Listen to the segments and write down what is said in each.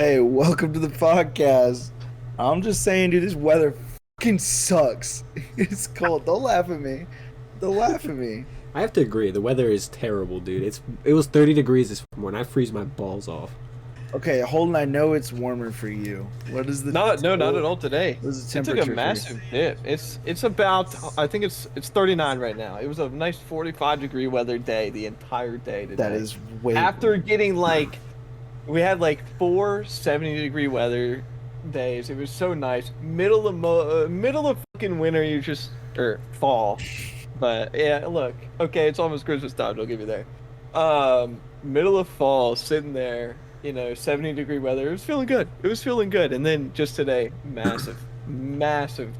Hey, welcome to the podcast. I'm just saying, dude, this weather fucking sucks. It's cold. Don't laugh at me. Don't laugh at me. I have to agree. The weather is terrible, dude. It was 30 degrees this morning. I freeze my balls off. Okay, Holden, I know it's warmer for you. What is the not at all today. What is the It took temperature a massive dip. It's about, I think it's 39 right now. It was a nice 45-degree weather day the entire day today. That is way after getting like, we had like 4 70-degree weather days. It was so nice. Middle of fucking winter, or fall. But yeah, look. Okay, it's almost Christmas time. I'll give you there. Middle of fall, sitting there. 70-degree weather. It was feeling good. And then just today, massive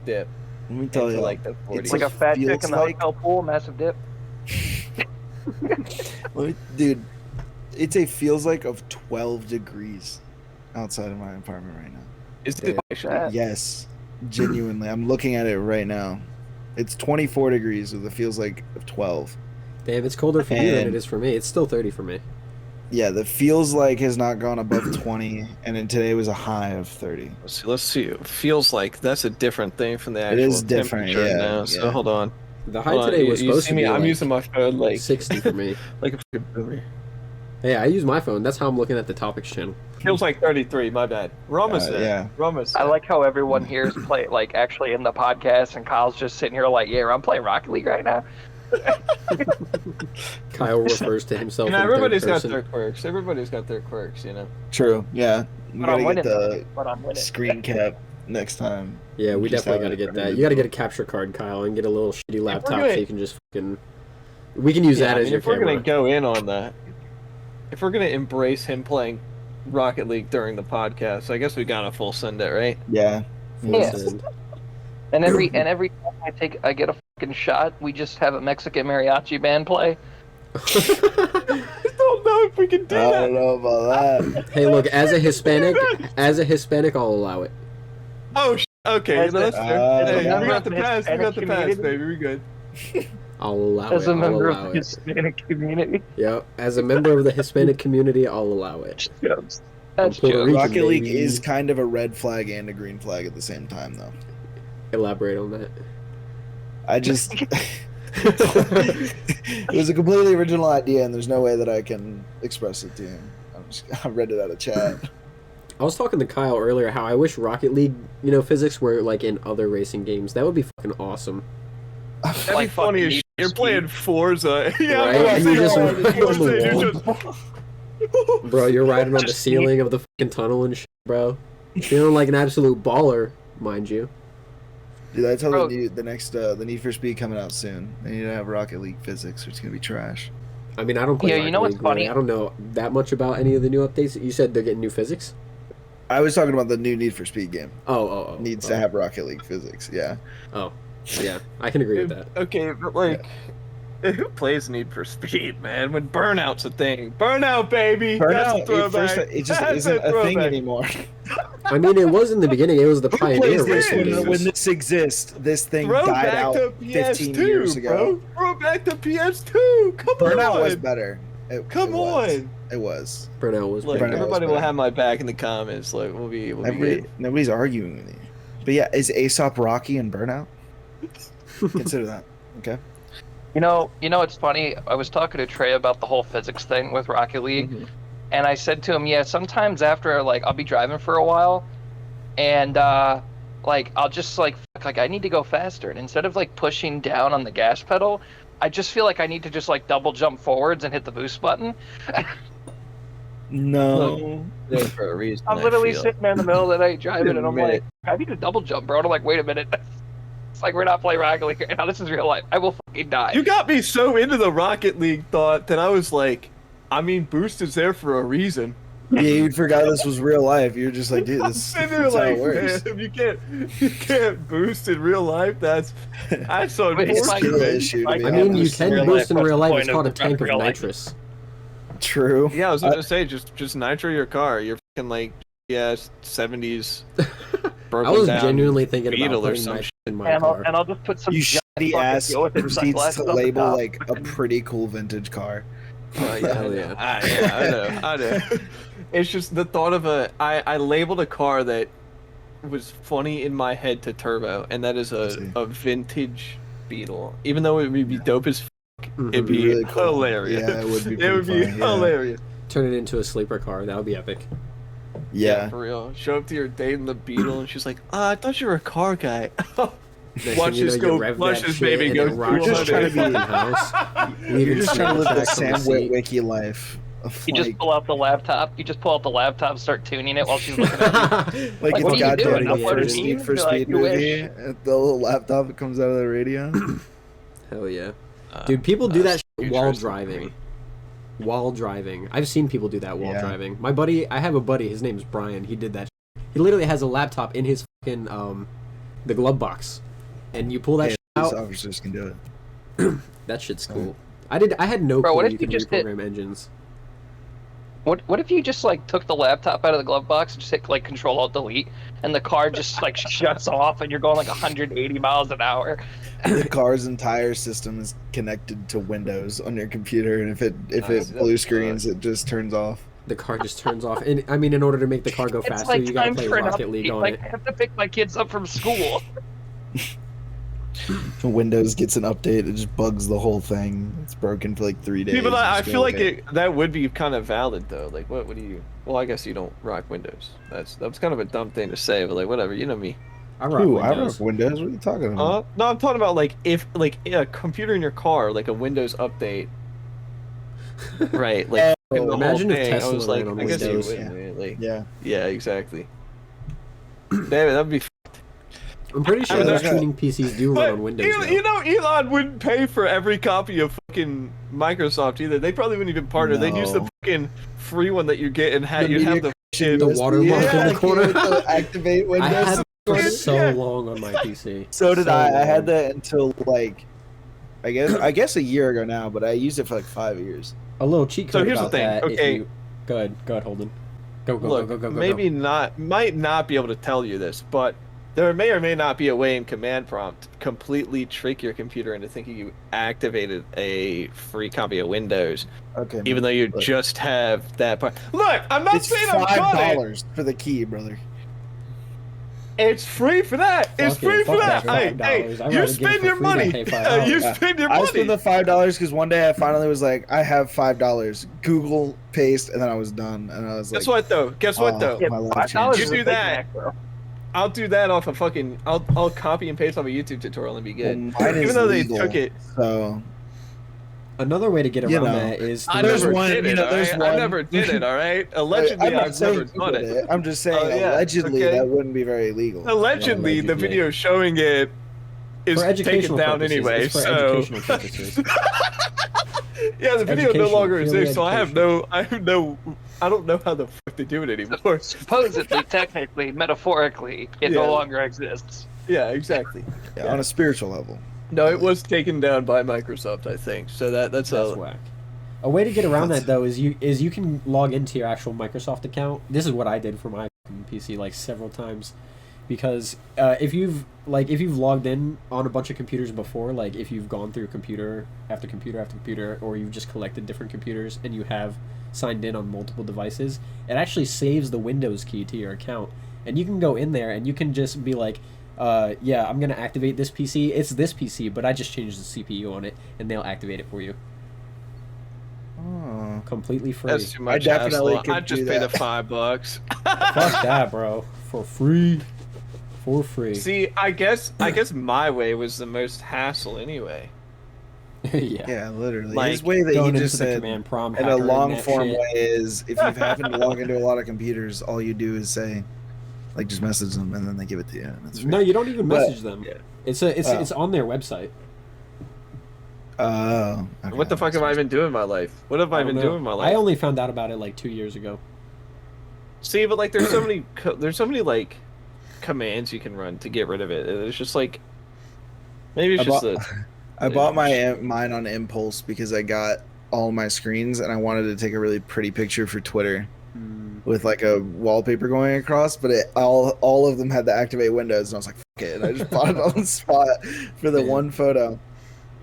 dip. Let me tell you, like the 40s. It's like a fat chick in the hotel pool, massive dip. Dude, it's a feels like of 12 degrees outside of my apartment right now. Is it actually? Yes, genuinely. I'm looking at it right now. It's 24 degrees with a feels like of 12. Damn, it's colder for you than it is for me. It's still 30 for me. Yeah, the feels like has not gone above 20, and then today was a high of 30. Let's see. It feels like that's a different thing from the actual It is different, temperature yeah. now. So hold on. The high today was supposed to be I'm like using my phone like 60 for me. like a fucking boomer. Hey, I use my phone. That's how I'm looking at the topics channel. Feels like 33. My bad. Ramos. Yeah. Ramos. I like how everyone here is actually in the podcast, and Kyle's just sitting here like, yeah, I'm playing Rocket League right now. Kyle refers to himself in everybody's third got person. their quirks. Everybody's got their quirks, True, yeah. We But I'm gotta get winning. the But I'm winning. screen cap next time. Yeah, we Just definitely have got to it get that. ready. You got to get a capture card, Kyle, and get a little shitty laptop gonna- so you can just fucking... We can use that as your if we're camera. gonna go in on that, if we're gonna embrace him playing Rocket League during the podcast, I guess we gotta full send it, right? Yeah. Yeah. Listen. And every time I get a fucking shot, we just have a Mexican mariachi band play. I don't know if we can do I that. don't know about that. Hey, look, as a Hispanic, I'll allow it. Oh, okay. As That's a- fair. Hey, as a we got the member of pass. the We got the pass, Hispanic baby. We good. I'll allow As it. a member I'll allow of the it. Hispanic community. Yeah, as a member of the Hispanic community, I'll allow it. That's Puerto jokes. Rican, Rocket League baby. is kind of a red flag and a green flag at the same time, though. Elaborate on that. I just... It was a completely original idea, and there's no way that I can express it to him. I read it out of chat. I was talking to Kyle earlier how I wish Rocket League, physics were like in other racing games. That would be fucking awesome. That'd be Like funny fucking as shit. Need You're for playing Forza. Yeah, Right? I'm You gonna just say, ride on the you're wall. Bro, you're riding on the ceiling of the fucking tunnel and shit, bro. Feeling like an absolute baller, mind you. Dude, I tell Bro. the next the Need for Speed coming out soon. They need to have Rocket League physics, or it's gonna be trash. I mean, I don't play Yeah, Rocket you know what's League, really. funny? I don't know that much about any of the new updates. You said they're getting new physics? I was talking about the new Need for Speed game. Oh. Needs to have Rocket League physics. Yeah. Oh, yeah. I can agree with that. Okay, but like, who plays Need for Speed, man? When Burnout's a thing. Burnout, baby. That's a Burnout, throwback. it just That's isn't a thing throwback. anymore. I mean, it was in the beginning. It was the pioneer racing this? games. When this exists, this thing Throw died back out to 15 PS2, years ago. bro. Throw back to PS2. Come Burnout on. was better. Come on. It was. Burnout was Look, pretty Burnout everybody was will better. have my back in the comments. Like, we'll be good. Nobody's arguing with you. But yeah, is Aesop Rocky and Burnout? Consider that. Okay. You know, it's funny. I was talking to Trey about the whole physics thing with Rocket League, Mhm. and I said to him, yeah, sometimes after I'll be driving for a while, and I'll just like I need to go faster, and instead of pushing down on the gas pedal, I just feel like I need to just double jump forwards and hit the boost button. No. There for a reason. I'm I literally feel. sitting there in the middle of the night driving, and I'm Admit like, I need to double jump, bro. And I'm like, wait a minute. It's like we're not playing Rocket League right now. This is real life. I will fucking die. You got me so into the Rocket League thought that I was like, I mean, Boost is there for a reason. Yeah, you forgot this was real life. You're just like, dude, I'm this sitting there is how like, it works. man, you can't boost in real life. That's It's unfortunate. like- Skill issue to like- be I mean, you honest. can real boost in life. real What's the life. It's point called a of tank of real life? nitrous. True. Yeah, I was gonna say just nitro your car. You're fucking like 70s broken I was down genuinely thinking about Beetle or putting some nitrous shit. in my And car. I'll just put some You giant shitty fucking ass deal with it, proceeds sunglasses to on the label top. like a pretty cool vintage car. Yeah, Hell yeah. I know. It's just the thought of I labeled a car that was funny in my head to Turbo, and that is a vintage Beetle. Even though it would be dope as it'd be Really cool. hilarious. Yeah, it would be. It would be pretty funny, yeah. hilarious. Turn it into a sleeper car. That would be epic. Yeah. For real. Show up to your date in the Beetle, and she's like, I thought you were a car guy. Watch You this know, you go, rev watch that this shit baby and go. it rocks You're just trying to be in house. You're just trying to live the Sam Wiki life. Of, You like, just pull out the laptop. You just pull out the laptop, start tuning it while she's looking at you. like Like, what it's are you doing? goddamn Upload a first meme? Need for You're like, Speed you wish. movie. The little laptop that comes out of the radio. Hell yeah. Dude, people do that shit while futuristic driving. movie. While driving. I've seen people do that while Yeah. driving. My buddy, I have a buddy, his name's Brian, he did that shit. He literally has a laptop in his fucking, the glove box. And you pull that Yeah, shit police out, officers can do it. that shit's cool. I had no Bro, what clue if you you could just hit- reprogram engines. What if you just like took the laptop out of the glove box and just hit like Control Alt Delete, and the car just like shuts off, and you're going like 180 miles an hour? The car's entire system is connected to Windows on your computer, and if it Nice. blue screens, it just turns off. The car just turns off. And I mean, in order to make the car go It's faster, like you gotta time play for an Rocket League update. on Like it. I have to pick my kids up from school. When Windows gets an update, it just bugs the whole thing. It's broken for like 3 days. Yeah, but I Just feel go, like okay. that would be kind of valid though. Like, what do you? Well, I guess you don't rock Windows. That's kind of a dumb thing to say, but like, whatever. You know me. I rock Ooh, I Windows. rock Windows. What are you talking about? No, I'm talking about like if like a computer in your car, like a Windows update. Right. Like fucking the Imagine whole if thing. Tesla I was like, ran on I guess you Windows. wouldn't. Right? Like, Yeah. yeah, exactly. Damn it, that'd be. I'm pretty sure I mean, those they're- tuning PCs do run on Windows. though. You know, Elon wouldn't pay for every copy of fucking Microsoft either. They probably wouldn't even partner. They'd use the No. fucking free one that you get and The you'd have media the fucking. The watermark in the corner. To activate I Windows. had it for Yeah. so long on my PC. So did So I. I had long. that until like, I guess a year ago now, but I used it for like 5 years. A little cheat code So here's the about thing, that. If okay. you... Go ahead, Holden. Go, Look, go. maybe not, might not be able to tell you this, but there may or may not be a way in command prompt to completely trick your computer into thinking you activated a free copy of Windows, Okay. even though you look. just have that part. Look, I'm not It's saying I'm good. $5 for the key, brother. It's free for that. It's Fuck it, free for fuck that. that Hey, $5. I'd you rather get it spend for your free than money. pay Yeah, you $5. spend your I money. spent the $5 because one day I finally was like, I have $5. Google paste, and then I was done. And I was like, Guess what though? Guess what oh, though? my life $5 changed. You is do a Big that. Mac, bro. I'll do that off a fucking. I'll copy and paste off a YouTube tutorial and be Well, good. mine is Even though they legal, took it. So Another way to get You around know, that is... I There's never one- did you it. know, all there's right? I one- never did it. All right. Allegedly, I'm not I've saying never you done did it. I'm just saying, Oh, yeah, allegedly, okay. that wouldn't be very legal. Allegedly, the allegedly. video showing it is for taken educational down purposes. anyway. It's for So educational purposes. yeah, the video no educational, longer purely exists. So I don't know how the fuck they do it anymore. Supposedly, technically, metaphorically, it Yeah. no longer exists. Yeah, exactly. Yeah, on a spiritual level. No, it was taken down by Microsoft, I think. So that's That's a. whack. A way to get around that though is you can log into your actual Microsoft account. This is what I did for my PC like several times, because if you've logged in on a bunch of computers before, like if you've gone through computer after computer after computer, or you've just collected different computers and you have signed in on multiple devices, it actually saves the Windows key to your account, and you can go in there and you can just be like, yeah, I'm gonna activate this PC. It's this PC, but I just changed the CPU on it, and they'll activate it for you. Oh. Completely free. That's too much. I definitely hassle. could I'd just do pay the that. $5. Fuck that, bro. For free. For free. See, I guess my way was the most hassle anyway. yeah. Yeah, literally. Like, His way that Going you into just the said command prompt, in a hackering long that form shit. way is if you've happened to log into a lot of computers, all you do is say, like, just message them and then they give it to you. And it's free. No, you don't even But- message them. Yeah. It's on their website. Oh. Okay, What the fuck have I been doing in my life? What have I don't been know. doing in my life? I only found out about it like 2 years ago. See, but like, there's so many, like commands you can run to get rid of it. It's just like, maybe it's I just bought- I bought mine on impulse because I got all my screens and I wanted to take a really pretty picture for Twitter with like a wallpaper going across, but all of them had to activate Windows, and I was like, fuck it, and I just bought it on the spot for the Yeah. one photo.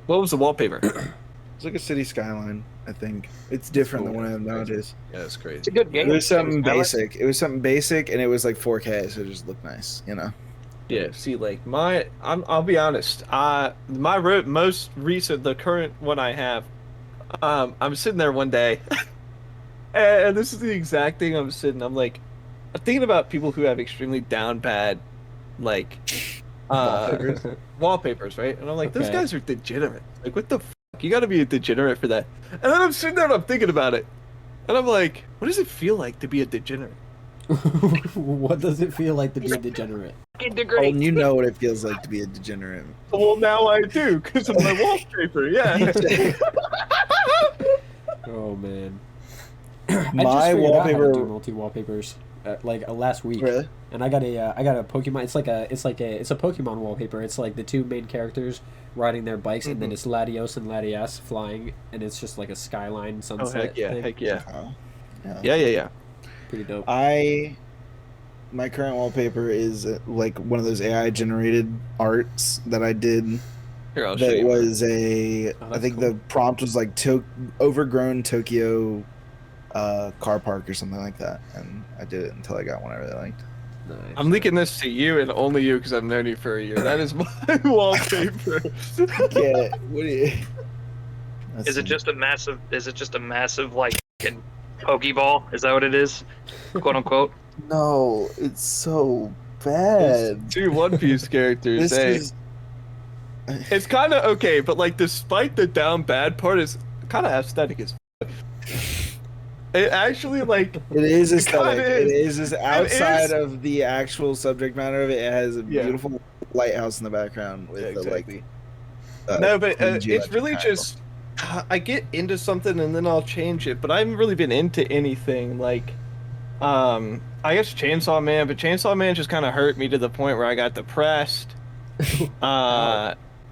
What was the wallpaper? It's like a city skyline, I think it's different than Cool. what I have nowadays. Yeah, it's crazy. It's a good It game. was something I like- basic. It was something basic, and it was like 4K, so it just looked nice, you know. Yeah, see, like I'll be honest. Most recent, the current one I have, I'm sitting there one day, and this is the exact thing I'm I'm thinking about people who have extremely down bad, like, Wallpapers? wallpapers, right? And I'm like, those Okay. guys are degenerate. Like, what the fuck? You got to be a degenerate for that. And then I'm sitting there and I'm thinking about it, and I'm like, what does it feel like to be a degenerate? What does it feel like to be a degenerate? Oh, Degree. and you know what it feels like to be a degenerate. Well, now I do because of my wallpaper. Yeah. Oh man. My wallpaper. Do multi wallpapers last week, Really? and I got a Pokemon. It's a Pokemon wallpaper. It's like the two main characters riding their bikes, and then it's Latios and Latias flying, and it's just like a skyline Oh sunset. heck yeah! thing. Heck yeah! Oh, yeah. Yeah. Pretty dope. My current wallpaper is like one of those AI generated arts that I did. Here, I'll show That you. was I that's think cool. the prompt was like overgrown Tokyo car park or something like that, and I did it until I got one I really liked. Nice. I'm linking this to you and only you because I've known you for a year. That is my wallpaper. Yeah, what do you? Is it just a massive? Is it just a massive like fucking Pokeball? Is that what it is? "Quote unquote." No, it's so bad. Two One Piece characters. This Hey, is it's kind of okay, but like, despite the down bad part, is kind of aesthetic as. It actually like. it is kinda aesthetic. It is. is outside is. of the actual subject matter of it. It has a Yeah. beautiful lighthouse in the background with the exactly. like. No, but cringy it's electric really triangle. just I get into something and then I'll change it, but I haven't really been into anything like I guess Chainsaw Man, but Chainsaw Man just kind of hurt me to the point where I got depressed.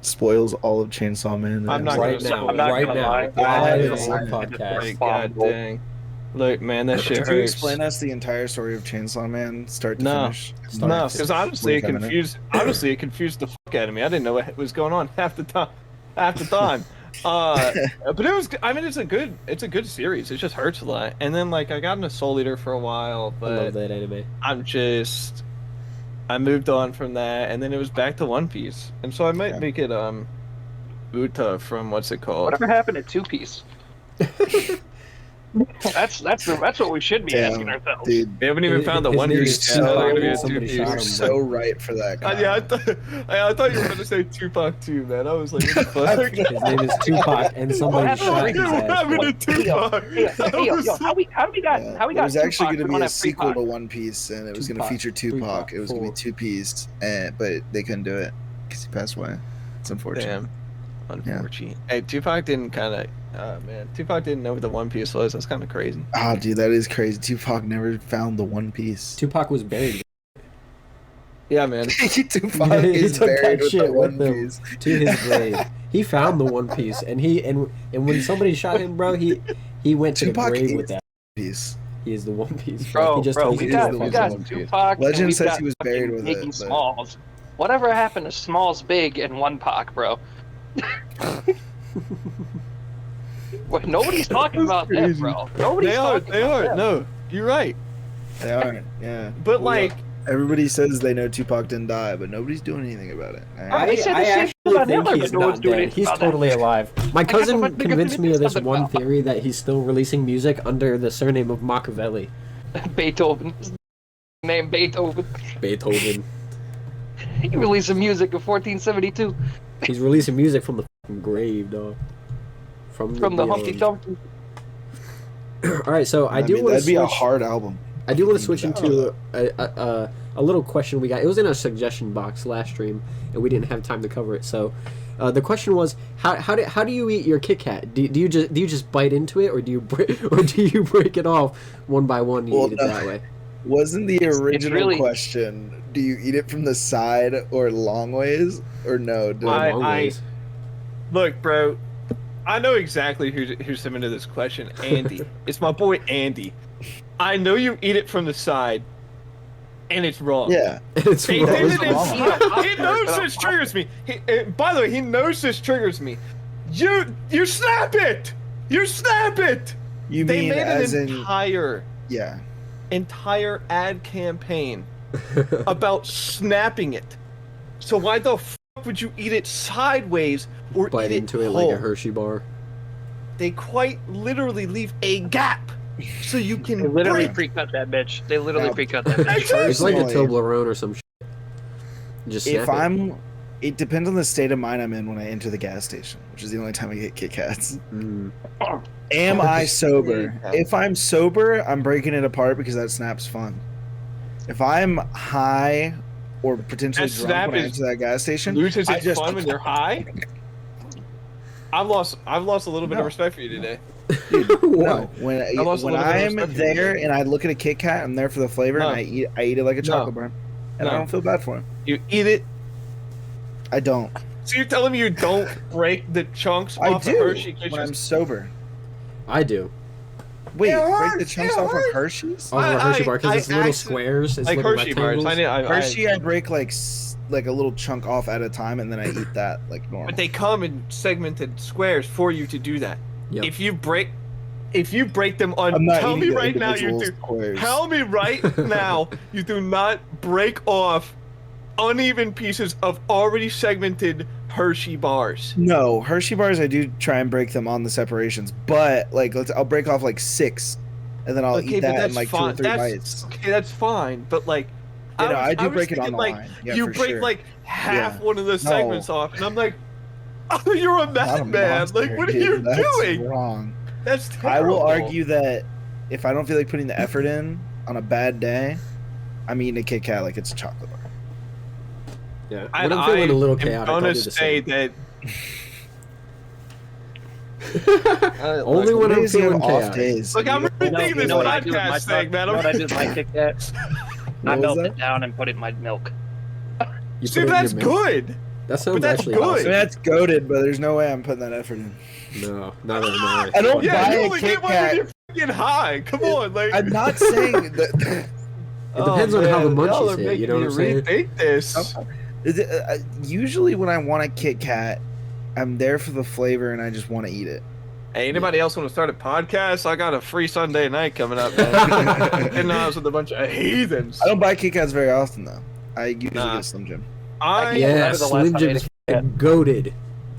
Spoils all of Chainsaw Man. I'm not right gonna- now, I'm not right gonna now, lie. I live haven't on seen it. podcast. like, god dang. Look, man, that shit Could you hurts. explain us the entire story of Chainsaw Man, start to No. finish? No, because honestly, it 45 minutes. confused the fuck out of me. I didn't know what was going on half the time. But it was. I mean, it's a good series. It just hurts a lot. And then like I got into Soul Eater for a while, I love but that anime. I moved on from that, and then it was back to One Piece, and so I might Yeah. make it Uta from what's it called? Whatever happened to Two Piece? That's what we should be Damn, asking ourselves. dude. We haven't even His- found the his One name Piece. is yet. I thought Tupac, it was gonna be a somebody Two shot Piece. You're him. so right for that. Yeah, I Kyle. thought you were going to say Tupac too, man. I was like, what the fuck? His name is Tupac, and somebody What shot happened? his What ass. happened to Tupac? How we got Yeah. how we There got was actually Tupac going to on be a a sequel to Tupac? One Piece, and it was going to Tupac. feature Tupac. It was going to be Tupac. two piece, but they couldn't do it because he passed away. It's unfortunate. Damn. Unfortunate. Hey, Tupac didn't Tupac didn't know what the One Piece was. That's kind of crazy. Oh, dude, that is crazy. Tupac never found the One Piece. Tupac was buried Yeah, man. Tupac He is took that buried with the shit One with him. Piece. to his grave. He found the One Piece, and when somebody shot him, bro, he went to Tupac the grave is with that. Piece. He is the One Piece, bro. Bro, He just bro, he we is got the we One got Piece. Tupac. Legend and we says got he was buried fucking with Making it, but- Smalls. Whatever happened to Smalls Big and One Pac, bro? Wait, nobody's talking about that, crazy. bro. Nobody's They are. talking They about are. that. No, you're right. They aren't. Yeah. But like, Everybody says they know Tupac didn't die, but nobody's doing anything about it. I said the same thing about Hitler, but he's no one's not doing dead. anything He's about that. totally alive. My guess cousin I'm gonna convinced me of this something one about- theory that he's still releasing music under the surname of Machiavelli. Beethoven. Name Beethoven. Beethoven. He released some music in 1472 He's releasing music from the fucking grave, dog. From from the Humpty beyond. Dumpty. All right, so I do mean, want to that'd be a switch. hard album. I do want to switch into a little question we got. It was in our suggestion box last stream, and we didn't have time to cover it. So, the question was, how do you eat your Kit Kat? Do you just bite into it, or do you break it off one by one? And you Well, eat it no. that way. Wasn't the original really- question, do you eat it from the side or long ways? Or no? Do I- Long ways. look, bro. I know exactly who's submitted this question. Andy. It's my boy Andy. I know you eat it from the side, and it's wrong. yeah. It's He, wrong. did it wrong. he knows this triggers me. By the way, he knows this triggers me. You snap it. You snap it. You They mean made as an in entire ad campaign about snapping it. So why the fuck would you eat it sideways or Bite eat into it it whole? like a Hershey bar. They quite literally leave a gap so you can They literally break. pre-cut that bitch. They literally Now, pre-cut that bitch. It's like a Personally, Toblerone or some shit. Just snap if I'm, it depends on the state of mind I'm in when I enter the gas station, which is the only time I get Kit Kats. Mm. Am I sober? Yeah. If I'm sober, I'm breaking it apart because that snap's fun. If I'm high or potentially That drunk snap when I is- enter that gas station, Loses I its just fun when you're high. I've lost a little bit No. of respect for you today. no. When lost a little bit of I'm respect for you. there and I look at a Kit Kat, I'm there for the flavor, No. and I eat it like a No. chocolate bar, and I No. don't feel bad for it. You eat it. I don't. So you're telling me you don't break the chunks I off the do Hershey when I'm Kisses? sober. I do. Wait, It break the hurts, chunks it off of hurts. Hershey's? Oh, a Hershey bar, because it's little actually- squares. It's like little Hershey bars. rectangles. Hershey, I break like a little chunk off at a time, and then I eat that like normal. But they come in segmented squares for you to do that. Yep. If you break them I'm on, not tell eating me the right now you individual do. squares. Tell me right now you do not break off uneven pieces of already segmented Hershey bars. No, Hershey bars, I do try and break them on the separations, but like I'll break off like 6, and then I'll Okay, eat but that in that's like fine. 2 or 3 That's bites. okay. That's fine. But like, You know, I do was break it on thinking, the like, line. Yeah, you for break sure. like half Yeah. one of the segments off, and I'm like, oh, you're a Not a madman. monster, Like, what are dude. you That's doing? wrong. That's I terrible. will argue that if I don't feel like putting the effort in on a bad day, I'm eating a Kit Kat like it's a chocolate bar. Yeah. And When I'm feeling a little am chaotic, I'll gonna do the say same. that. Only Some when I'm days you have feeling off chaotic. days. Look, I'm You know, rethinking you this know what I do with my podcast thing, man. you know what I do with my Kit Kat? I What was melt that? it down and put it in my milk. You See, put it in that's your mouth. good. That sounds that's actually good. I mean, awesome. that's goated, but there's no way I'm putting that effort in. No, neither am I. I don't Yeah, buy you a only Kit get one Kat. when you're fucking high. Come on, like. I'm not saying that. It depends on how the man, y'all munchies are hit, you making know what me I'm saying? Rethink this. Usually when I want a Kit Kat, I'm there for the flavor and I just want to eat it. Hey, anybody else want to start a podcast? I got a free Sunday night coming up, man. And I was with a bunch of heathens. I don't buy Kit Kats very often though. I usually Nah. get Slim Jim. I Yeah, remember the last Slim time I Jim ate is a Kit goated,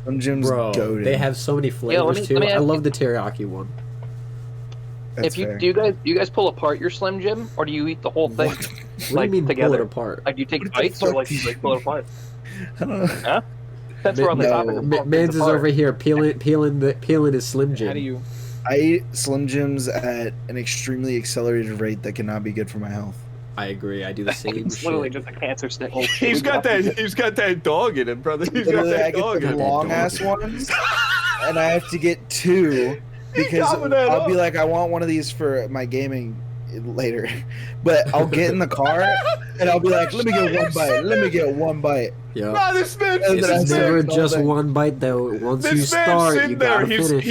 Slim Jim's bro. goated. They have so many flavors me too. I ask love the teriyaki one. That's If you fair. do you guys pull apart your Slim Jim, or do you eat the whole thing? What? What Like, do you mean pull it together. apart? Like, do you take What the bites, or fuck like do you you like pull it apart? I don't know. That's where on the No. topic. of pulling Mans things is apart. over here peeling his Slim Jim. How do you? I eat Slim Jims at an extremely accelerated rate that cannot be good for my health. I agree. I do the same It's literally shit. just a cancer stick. He's got that dog in him, brother. He's got Literally, I that get dog the in him. long ass ones, and I have to get 2 because gobbling that I'll be up. like, I want one of these for my gaming later, but I'll get in the car and I'll be like, let me get one bite. Let me get one bite. Yeah. Nah, this man, And then I It's say never all just day. one bite though. Once you this man's start, sitting you there. gotta finish.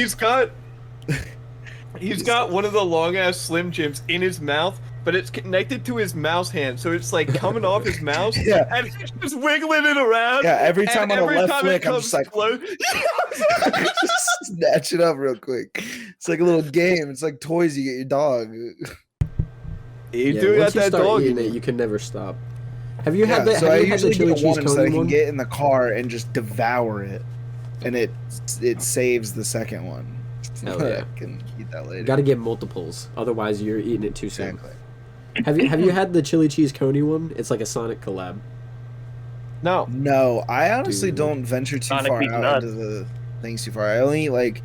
He's got one of the long ass Slim Jims in his mouth, but it's connected to his mouse hand, so it's like coming off his mouse, Yeah. and he's just wiggling it around. Yeah, every time and on a every left time flick, it I'm comes just like, close. just snatch it up real quick. It's like a little game. It's like toys you get your dog. You Yeah, do got once you that start dog eating in it, you. you can never stop. Have you had Yeah, the so have I you had the usually chili get cheese one so that I coney can one? get in the car and just devour it, and it saves the second one. Hell So yeah. I can eat that later. Got to get multiples, otherwise you're eating it too soon. Exactly. Have you had the chili cheese coney one? It's like a Sonic collab. No, No, I honestly Dude. don't venture too Sonic far beats out nuts. into the things too far. I only eat, like,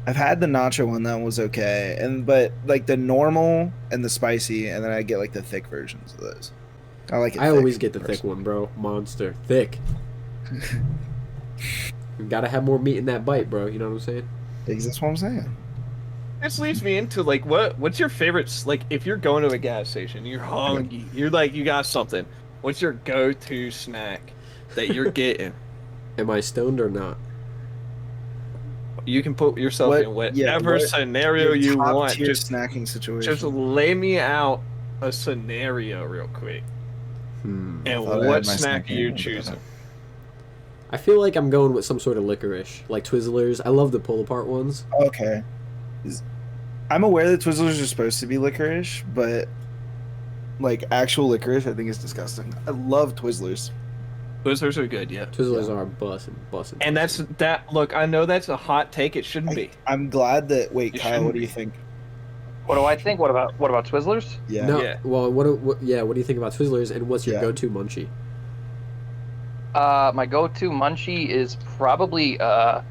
I've had the nacho one, that was okay, but like the normal and the spicy, and then I get like the thick versions of those. I like it. I thick, always get the thick personally. one, bro. Monster thick. You gotta have more meat in that bite, bro. You know what I'm saying? That's what I'm saying. this leads me into like what's your favorite like if you're going to a gas station, you're hungry, you're like you got something. What's your go-to snack that you're getting? Am I stoned or not? You can put yourself What- in whatever yeah, what- scenario Your you top want. tier Just snacking situation. lay me out a scenario real quick. Hmm. And thought I what had my snack are snacking you order. choosing? I feel like I'm going with some sort of licorice, like Twizzlers. I love the pull-apart ones. Okay. I'm aware that Twizzlers are supposed to be licorice, but like actual licorice, I think is disgusting. I love Twizzlers. Twizzlers are good, yeah. Twizzlers are bussin'. And that's that. Look, I know that's a hot take. It shouldn't be. I'm glad that. Wait, It Kyle, shouldn't what do you be. think? What do I think? What about Twizzlers? Yeah. No, Yeah. well, what do you think about Twizzlers, and what's your Yeah. go-to munchie? My go-to munchie is probably a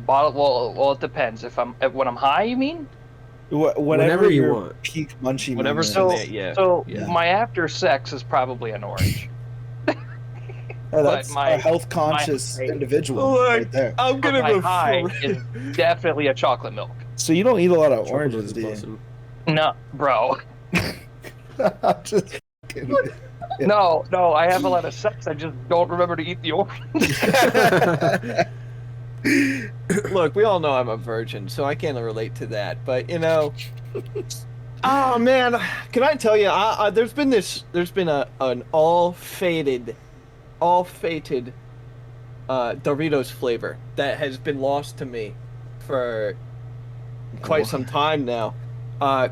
bottle. Well, it depends. When I'm high, you mean? Whatever you your want. peak munchie Whatever. moment So is. yeah. So Yeah. my after sex is probably an orange. Oh, that's my- a health conscious my- individual Look, right there. I'm But gonna my go high for is definitely a chocolate milk. So you don't eat a lot of Chocolate oranges, is do you? bussin'. No, bro. I'm just kidding. Yeah. No. I have a lot of sex. I just don't remember to eat the orange. Look, we all know I'm a virgin, so I can't relate to that. But you know, oh man, can I tell you? There's been an all fated Doritos flavor that has been lost to me for quite some time now.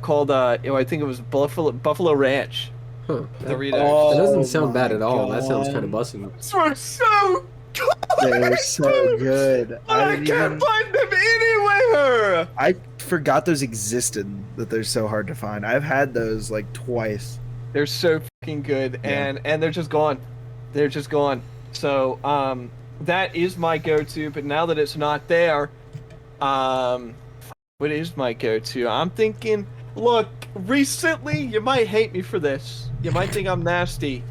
Called I think it was Buffalo Ranch Huh. Doritos. Oh, That doesn't sound bad my at all. That sounds God. kind of bussin'. These were so good. They're so good. I can't find them anywhere. I forgot those existed. That they're so hard to find. I've had those like twice. They're so fucking good, Yeah. and they're just gone. They're just gone. So that is my go-to. But now that it's not there, what is my go-to? I'm thinking. Look, recently you might hate me for this. You might think I'm nasty.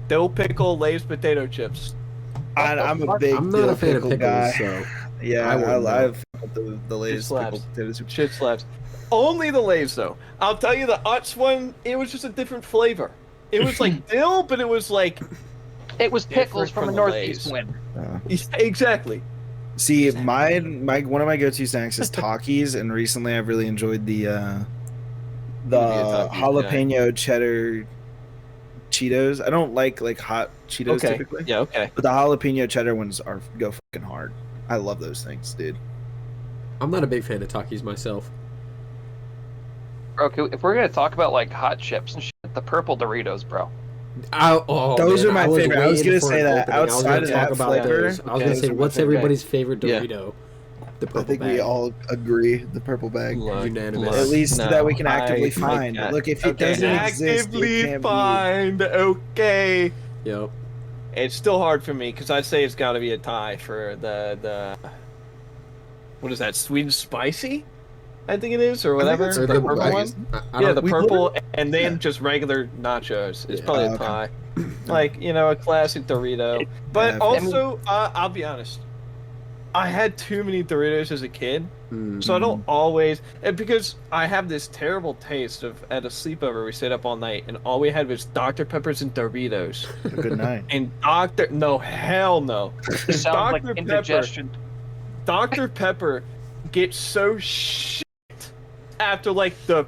Dill pickle Lay's potato chips. I'm a big I'm not dill a fan of pickle pickles, guy. so Yeah, I wouldn't know. I've the latest slaps. pickle potatoes. Shit slaps. Only the Lay's though. I'll tell you the Utz one. It was just a different flavor. It was like dill, but it was like It was pickles Different from a from the northeast Lay's. wind. exactly. See, my one of my go-to snacks is Takis, and recently I've really enjoyed the Takis jalapeno cheddar Cheetos. I don't like hot Cheetos Okay. typically, Yeah. Okay. but the jalapeno cheddar ones go fucking hard. I love those things, dude. I'm not a big fan of Takis myself. Okay, if we're gonna talk about like hot chips and shit, the purple Doritos, bro. Those man, are my I was favorite. I was waiting gonna for say an that. opening. I was Outside gonna of talk that about flavor, those. I was okay, gonna those say, are my what's favorite. everybody's favorite Yeah. Dorito? The I purple think bag. we all agree the purple bag. Unanimous. At least no, that we can actively I find. got- Look, if it okay, doesn't exist, it actively can't be. find. Okay. Yep. It's still hard for me because I'd say it's got to be a tie for the what is that, sweet and spicy? I think it is, or whatever. it's The purple purple bag. one. I Yeah, don't- the we purple, and then yeah. just regular nachos. It's Yeah. probably a Okay. tie. Like, you know, a classic Dorito. But Yeah, also, I'll be honest. I had too many Doritos as a kid, so I don't always, and because I have this terrible taste of at a sleepover we stayed up all night and all we had was Dr. Peppers and Doritos. Good night. And hell no. It sounds like Dr. Pepper. indigestion. Dr. Pepper gets so shit after like the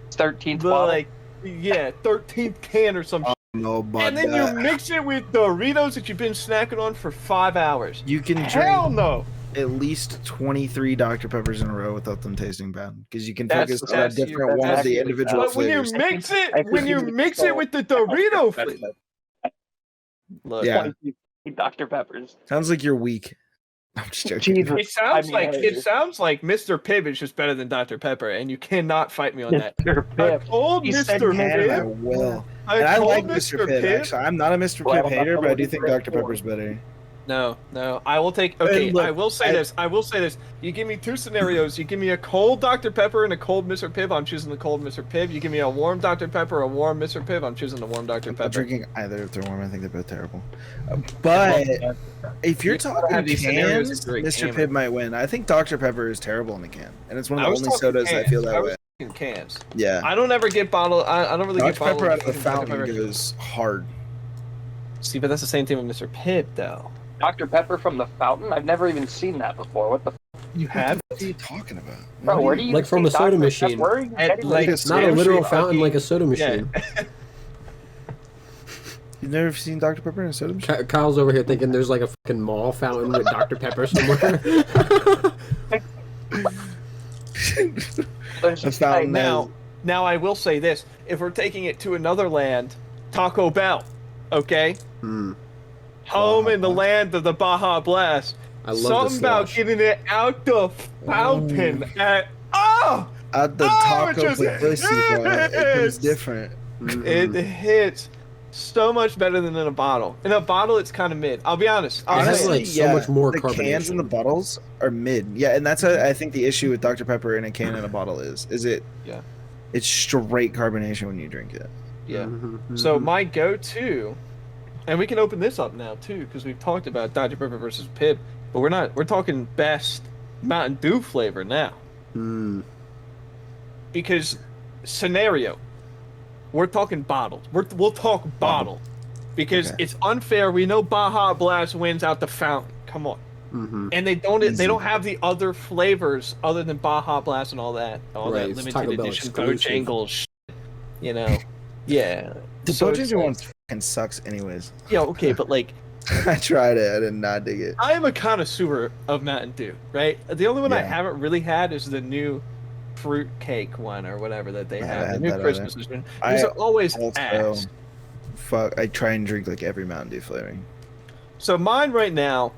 13th bottle. like 13th can or some shit. No, but And then you mix it with Doritos that you've been snacking on for 5 hours. you can Hell drink no. at least 23 Dr. Peppers in a row without them tasting bad because you can That's- focus on a that's- different one of that's- the individual But when you flavors. mix I it, think when you you mix can it with the Dorito flavor. Look, Yeah. Dr. Peppers. Sounds like you're weak. I'm just joking. Jesus. it sounds I mean, like Mr. Pibb is just better than Dr. Pepper, and you cannot fight me on that. Mr. I Pibb. told He said Mr. And I Pibb. will. And I told like Mr. Pibb, Pibb. actually. I'm not a Mr. Well, Pibb hater, but I do think Dr. Dr. Pepper's better. No, I will take. Okay, look, I will say this. You give me two scenarios. You give me a cold Dr. Pepper and a cold Mr. Pibb. I'm choosing the cold Mr. Pibb. You give me a warm Dr. Pepper, a warm Mr. Pibb. I'm choosing the warm Dr. I'm Pepper. not drinking either if they're warm. I think they're both terrible. But if you're You gotta talking have these scenarios cans, if you're a Mr. gamer. Pibb might win. I think Dr. Pepper is terrible in a can, and it's one of I the was only talking sodas I cans. feel that I way. was talking cans. Yeah. I don't ever get bottle. I don't really get Dr. bottle. Pepper out of the fucking Dr. fountain Pepper. goes hard. See, but that's the same thing with Mr. Pibb, though. Dr. Pepper from the fountain? I've never even seen that before. What the You have What are you talking about? bro? Where do you Like from see a soda Dr. machine. Pepper? Where are you At, getting like, this? Not a seriously, literal fountain fucking- like a soda Yeah. machine. You've never seen Dr. Pepper in a soda machine? Kyle's over here thinking there's like a fucking mall fountain with Dr. Pepper somewhere. A fountain Now I will say this: if we're taking it to another land, Taco Bell, okay? Home in the land of the Baja Blast. I love Something the about slush. getting it out the fountain at at the taco pussy, bro. It comes different. It hits so much better than in a bottle. In a bottle, it's kind of mid. I'll be honest. has, like, so much more the cans and the carbonation. bottles are mid. Yeah, and that's I think the issue with Dr. Pepper in a can and a bottle is Yeah. it's straight carbonation when you drink it. Yeah. So my go-to, and we can open this up now too, because we've talked about Dr. Pepper versus Pib, but we're talking best Mountain Dew flavor now. Because scenario, we're talking bottled. We'll talk bottled, because it's unfair. We know Baja Blast wins out the fountain. Come on. And they don't have the other flavors other than Baja Blast and all that It's limited Taco Bell edition exclusive. Bojangles shit, you know. Yeah. The So it's Bojangles like- one fucking sucks anyways. Yeah, okay, but like, I tried it. I did not dig it. I am a connoisseur of Mountain Dew, right? The only one I Yeah. haven't really had is the new fruit cake one or whatever that they I have. The haven't new had that Christmas either. edition. I These are always also- ass. Fuck, I try and drink like every Mountain Dew flavoring. So mine right now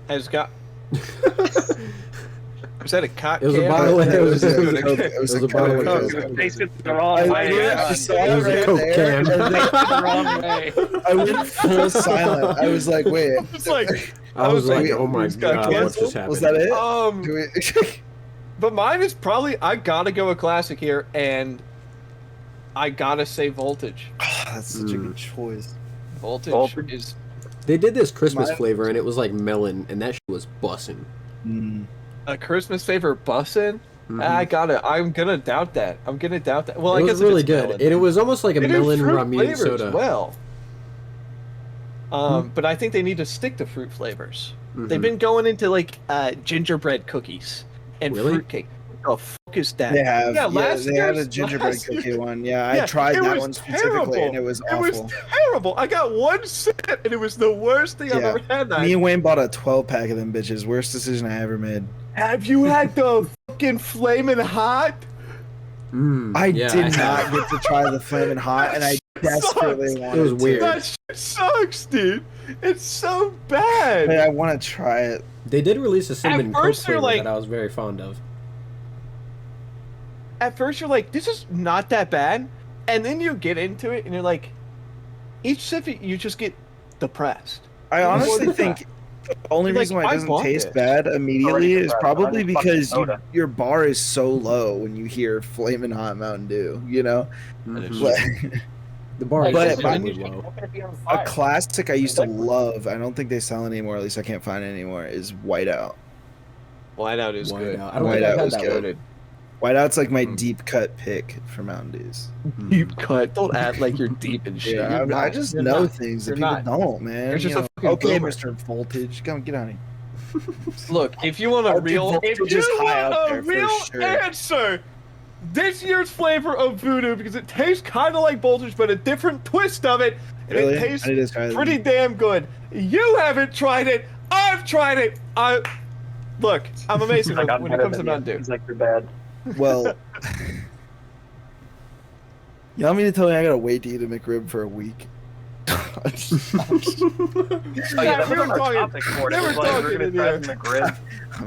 has got. Was that a cock? It was a can? bottle of- It was it a was a bottle of Coke. Coke. It tasted the wrong I way. literally saw it It was a right Coke there, can. and then The wrong way. I went full silent. I was like, wait. It's like, I was like, like, oh my it's got god, what canceled? just Was happened? that it? Do we- but mine is probably, I gotta go a classic here, and I gotta say Voltage. That's such a good choice. Voltage is They did this Christmas Mine- flavor and it was like melon, and that shit was bussin'. a Christmas flavor bussin'. I'm gonna doubt that. Well, I It guess was if really it's good. melon, It was almost like a They do melon fruit ramen flavors soda. well. But I think they need to stick to fruit flavors. They've Mhm. been going into like gingerbread cookies and Really? fruitcake. What the fuck is that? They have. Yeah, Yeah, last they had a year's- gingerbread last cookie year's- one. Yeah, Yeah, I tried it that was one specifically, terrible. and it was awful. It was terrible. I got one sip, and it was the worst thing I've Yeah. ever had. That. Me and Wayne bought a 12 pack of them bitches. Worst decision I ever made. Have you had the fucking flaming hot? I Yeah, did I not have. get to try the flaming hot, and I desperately sucks. wanted It was to. weird. That shit sucks, dude. It's so bad. Hey, I want to try it. They did release a cinnamon Coke first they're flavor like- that I was very fond of. At first you're like, this is not that bad, and then you get into it and you're like, each sip you just get depressed. I honestly Like, think the only like, reason why I it doesn't want taste this. bad immediately is depressed. probably I'm fucking because soda. your bar is so low when you hear flaming hot Mountain Dew. You know, Mhm. Like, The bar But- is but- really low. a classic I used to love. I don't think they sell anymore. At least I can't find it anymore. Is Whiteout. Whiteout is good. Whiteout. I don't think I've Whiteout had was that good. one. Whiteout's like my deep cut pick for Mountain Dews. Deep cut. Don't act like you're deep in shit. Yeah, You're I not. just You're know not. things that You're people not. don't, man. You're just You a know? fucking Okay, boomer. Mr. Voltage, come get on here. Look, if you want a Dude, real, Voltage if is you high out want a there for real sure. answer, this year's flavor of Voodoo, because it tastes kind of like Voltage, but a different twist of it, and Really? it tastes I need to try that. pretty damn good. You haven't tried it. I've tried it. Look. I'm amazing I got when it better comes to than Mountain you. Dew. He's like, you're bad. Well, you want me to tell you I gotta wait to eat a McRib for a week? Oh yeah, Yeah, that we was were on our talking- topic board. we It were was like, we're talking gonna in try here. some McRib.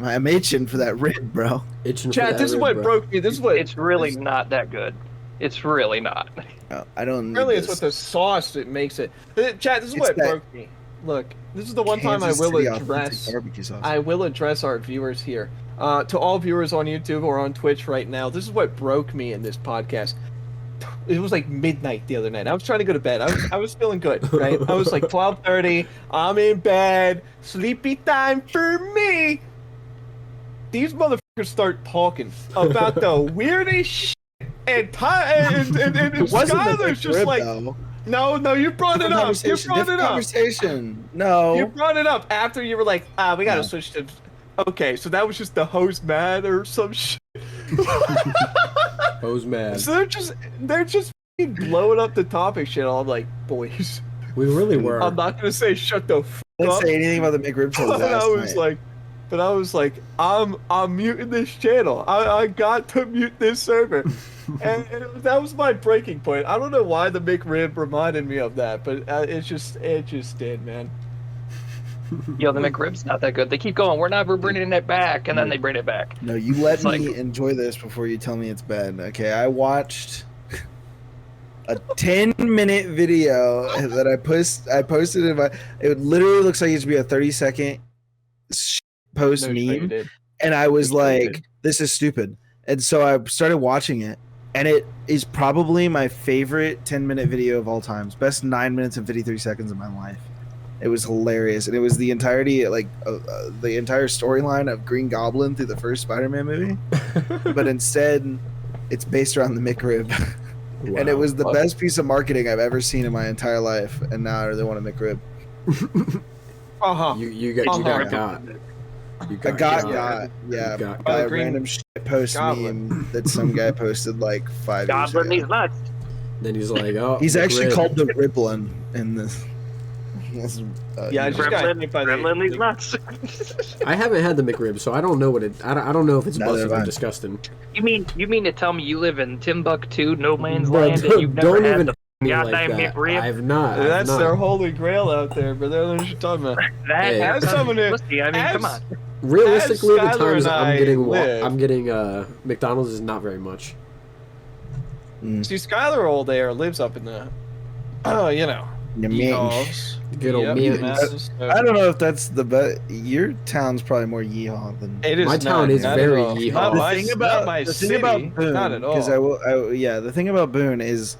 I'm itching for that rib, bro. Itching for Chad, that this is rib, what bro. broke me. This is what. It's really not that good. It's really not. No, I don't. Need Really, it's this. with the sauce that makes it. Chad, this is It's what that broke me. Look, this is the one time I Kansas will City authentic address. barbecue sauce. I will address our viewers here. To all viewers on YouTube or on Twitch right now, this is what broke me in this podcast. It was like midnight the other night. I was trying to go to bed. I was feeling good, right? I was like 12:30. I'm in bed. Sleepy time for me. These motherfuckers start talking about the weirdest shit, and It wasn't the Skylar's just McRib, like, though. no, you brought it up. You Conversation, brought it different up. conversation. No. You brought it up after you were like, we gotta No. switch to. Okay, so that was just the host mad or some shit. Hose mad. So they're just f***ing blowing up the topic shit. I'm like, boys, We really were. I'm not gonna say shut the fuck I didn't up. say anything about the McRib till But last night. I was like, I'm muting this channel. I got to mute this server, and that was my breaking point. I don't know why the McRib reminded me of that, but it just did, man. Yo, the McRib's not that good. They keep going. We're bringing it back, and then they bring it back. No, you let It's me like- enjoy this before you tell me it's bad. Okay, I watched a 10-minute video that I posted in my. It literally looks like it should be a 30-second post No, you meme, did. and I was You like, did. "This is stupid." And so I started watching it, and it is probably my favorite 10-minute video of all time. It's best 9 minutes and 53 seconds of my life. It was hilarious, and it was the entirety, like the entire storyline of Green Goblin through the first Spider-Man movie, but instead, it's based around the McRib, and it was the best piece of marketing I've ever seen in my entire life. And now I really want a McRib. You got. You I got got. yeah, You got- by a Green random shit post Goblin. meme that some guy posted like 5 years Goblin ago. these nuts. Then he's like, oh. He's actually McRib. called the Riplin in this. Yeah, I just got hit by Gremlin these the. nuts. I haven't had the McRib, so I don't know what it. I don't know if it's Neither busted have or I. disgusting. You mean to tell me you live in Timbuktu, no man's Bro, land, and you've never don't had even the me like goddamn that. McRib? I've not. I've That's not. their holy grail out there, but they're what you're talking about. that Hey. As someone who- pussy, I mean, as- come on. Realistically, the Skylar times and I I'm getting McDonald's is not very much. See, Skylar all there lives up in the, you know, Yeah, man. Yeehaws. Good old Yep, man. masses, so- I don't know if that's the best. Your town's probably more yeehaw than. It is My town not, is not very at all. yeehaw. Not The my, thing not about my the city, thing about Boone, not at all. because the thing about Boone is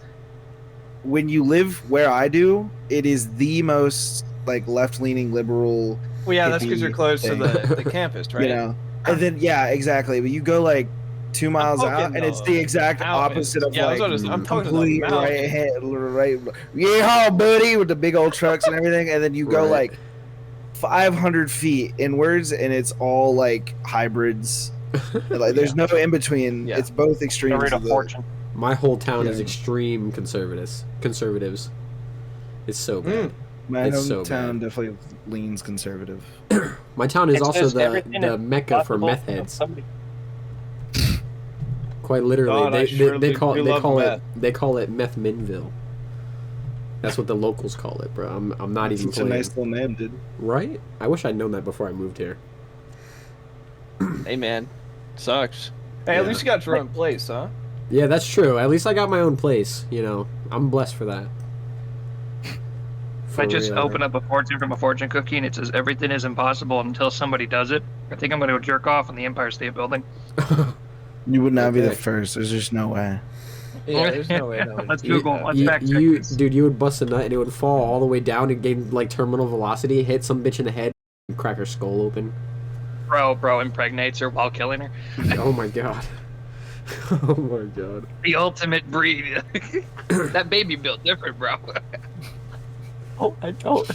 when you live where I do, it is the most like left-leaning liberal. Well, yeah, that's because you're hippie close to thing. the campus, right? You know, and then yeah, exactly. But you go like 2 miles talking out, and it's the the exact mountains. opposite of Yeah, like I'm talking complete about right hand, right. Yeah, buddy, with the big old trucks and everything, and then you go Right. like 500 feet inwards, and it's all like hybrids. Like there's no in between. Yeah. It's both The extremes. rate Of of the, fortune. My whole town is Yeah. extreme conservatives. It's so bad. my It's so hometown definitely leans conservative. My town is It's also just the everything is mecca for possible meth for heads. somebody. Quite literally, God, I they surely call do love it Meth Minville. That's what the locals call it, bro. I'm not even It's a playing. nice little name, dude. Right? I wish I'd known that before I moved here. Hey, man, sucks. Hey, Yeah. at least you got your own place, huh? Yeah, that's true. At least I got my own place. You know, I'm blessed for that. If I just open up a fortune from a fortune cookie and it says everything is impossible until somebody does it, I think I'm going to go jerk off in the Empire State Building. You would not be the Okay. first. There's just no way. Yeah, there's no way. That Let's would... Google. Let's fact check this. Dude, you would bust a nut and it would fall all the way down and gain like terminal velocity, hit some bitch in the head, and crack her skull open. Bro impregnates her while killing her. Oh my god. Oh my god. The ultimate breed. That baby built different, bro. Oh, I don't.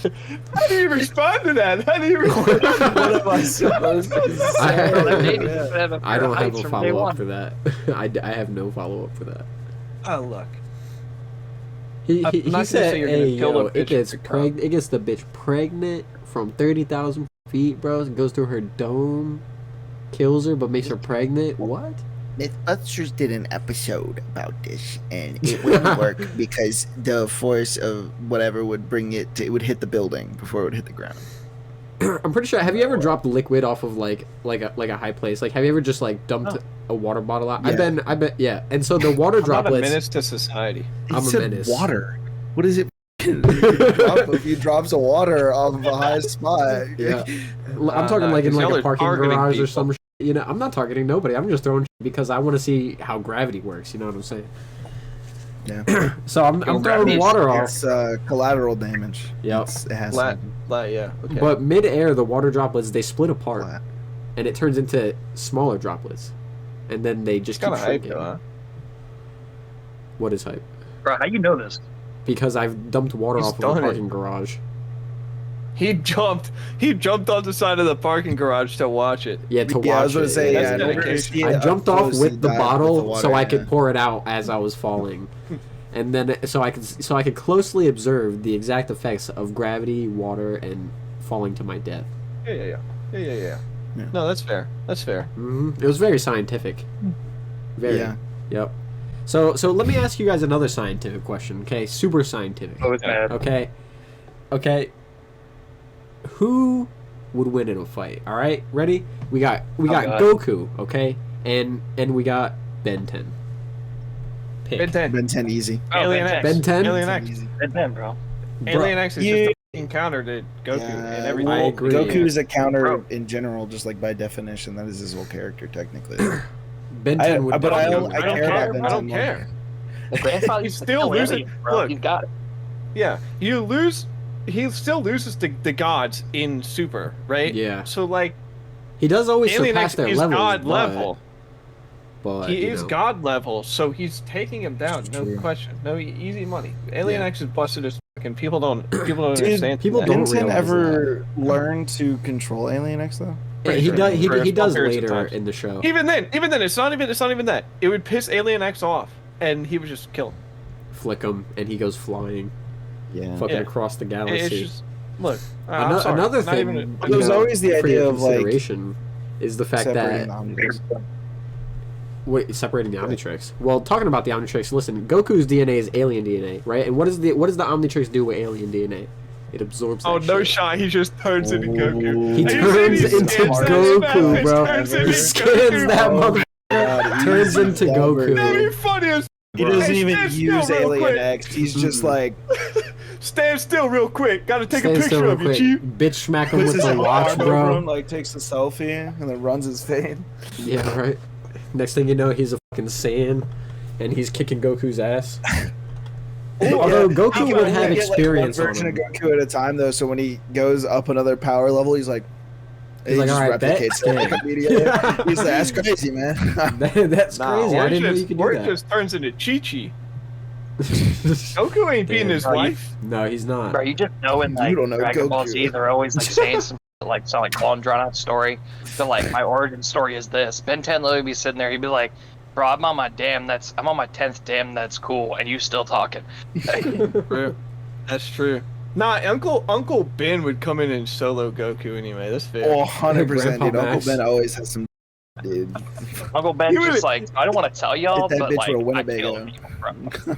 How do you respond to that? How do you respond? What am I supposed to say? That baby Yeah. doesn't have a I pair don't of have heights a from day follow one. up for that. I have no follow up for that. Oh, look. He I'm not gonna said, say you're gonna "Hey, kill yo, a bitch with a crop." it gets the bitch pregnant from 30,000 feet, bro. It goes through her dome, kills her, but makes her pregnant. What? Mythbusters did an episode about this, and it wouldn't work because the force of whatever would bring it to, it would hit the building before it would hit the ground. I'm pretty sure. Have you ever dropped liquid off of like a high place? Like, have you ever just like dumped a water bottle out? Yeah. I bet, yeah. And so the water I'm not a droplets. menace to society. He I'm a said menace. water. What is it? A few drops of water off of a high spot. Yeah. I'm talking like in Y'all like are a parking targeting garage or people. some. You know, I'm not targeting nobody. I'm just throwing because I want to see how gravity works. You know what I'm saying? Yeah. So I'm Go throwing gravity. water off. It's collateral damage. Yep. It has Flat, to. flat, yeah. Okay. But mid-air, the water droplets they split apart, Flat. and it turns into smaller droplets, and then they just kind keep of hype, shrinking. though, huh? What is hype? Bro, how you know this? Because I've dumped water He's off of a done it. parking garage. He jumped on the side of the parking garage to watch it. Yeah, to Yeah, I watch was gonna it. say, yeah. yeah, That's in order to dedication. see it I up jumped off close, with you the dive bottle water, so I yeah. could pour it out as I was falling. and then so I could closely observe the exact effects of gravity, water, and falling to my death. Yeah. No, that's fair. That's fair. It was very scientific. Very. Yeah. Yep. So let me ask you guys another scientific question. Okay, super scientific. Oh, it's bad. Okay. Who would win in a fight? All right, ready? We got God. Goku. Okay, and we got Ben 10. Pick. Ben 10. Ben 10 easy. Oh, Alien Ben X. 10. Ben 10? Alien X. Easy. Ben 10, bro. Alien X is you- just a fucking counter to Goku and everything. I agree. Goku is a counter Bro. in general, just like by definition. That is his whole character, technically. Ben 10 would. but I definitely don't win. care about Ben I don't 10 care. The grandfather He's used to still kill losing- aliens, bro. look. He's got it. Yeah, you lose. He still loses the gods in Super, right? Yeah. So like, He does always Alien surpass X their is levels. God level. But He you is know. God level, so he's taking him down. No True. question. No easy money. Alien Yeah. X is busted as fucking. People don't Dude, understand. people that. don't Ben 10 realize ever learn to control Alien X though? Yeah, he sure. does. He For does periods of later times. in the show. Even then, it's not even that. It would piss Alien X off, and he would just kill him. Flick him, and he goes flying, Yeah. fucking Yeah. across the It's galaxy. just look. I'm Ano- sorry, another not thing, even- you There's know, always the for your idea of, like, consideration is the fact Separating the that Omnitrix. separating the Omnitrix. Well, talking about the Omnitrix, listen, Goku's DNA is alien DNA, right? And what does the Omnitrix do with alien DNA? It absorbs. Oh that no shit. shot! He just turns into Goku. He Have you turns seen he into scans that Goku, shit? bro. Turns into He scans Goku. that mother. God, Turns he's into stubborn. That'd Goku. be funny as. He doesn't Hey, even stand use still real Alien quick. X. He's just like Stand still real quick. Gotta take Stand a still picture real of you, quick. Chief. Bitch smack him puts with his the watch, arm over him, bro. like takes a selfie and then runs his fade. Yeah, right. Next thing you know, he's a fucking Saiyan, and he's kicking Goku's ass. Although Goku He can would only have get, like, experience one on version him. of Goku at a time, though. So when he goes up another power level, he's like, He's he like, just "Alright, bet." replicates it like, Yeah. immediately. He's like, that's crazy, man. That's crazy. Or I didn't know just, you could or do it that. just turns into Chi-Chi. Goku ain't beating Damn. his Bro, you- wife. No, he's not. Bro, you just know in You like don't know Dragon Ball Goku. Z, they're always like saying some like some like long drawn out story. So like my origin story is this. Ben 10 literally be sitting there, he'd be like, "Bro, I'm on my 10th damn that's cool, and you still talking." True. That's true. Nah, Uncle Ben would come in and solo Goku anyway. That's fair. Oh, 100%, Grandpa dude. Uncle Max. Ben always has some, dude. Uncle Ben's You really- just like, I don't want to tell y'all, Hit that but bitch like with a I Winnebago. kill people, bro.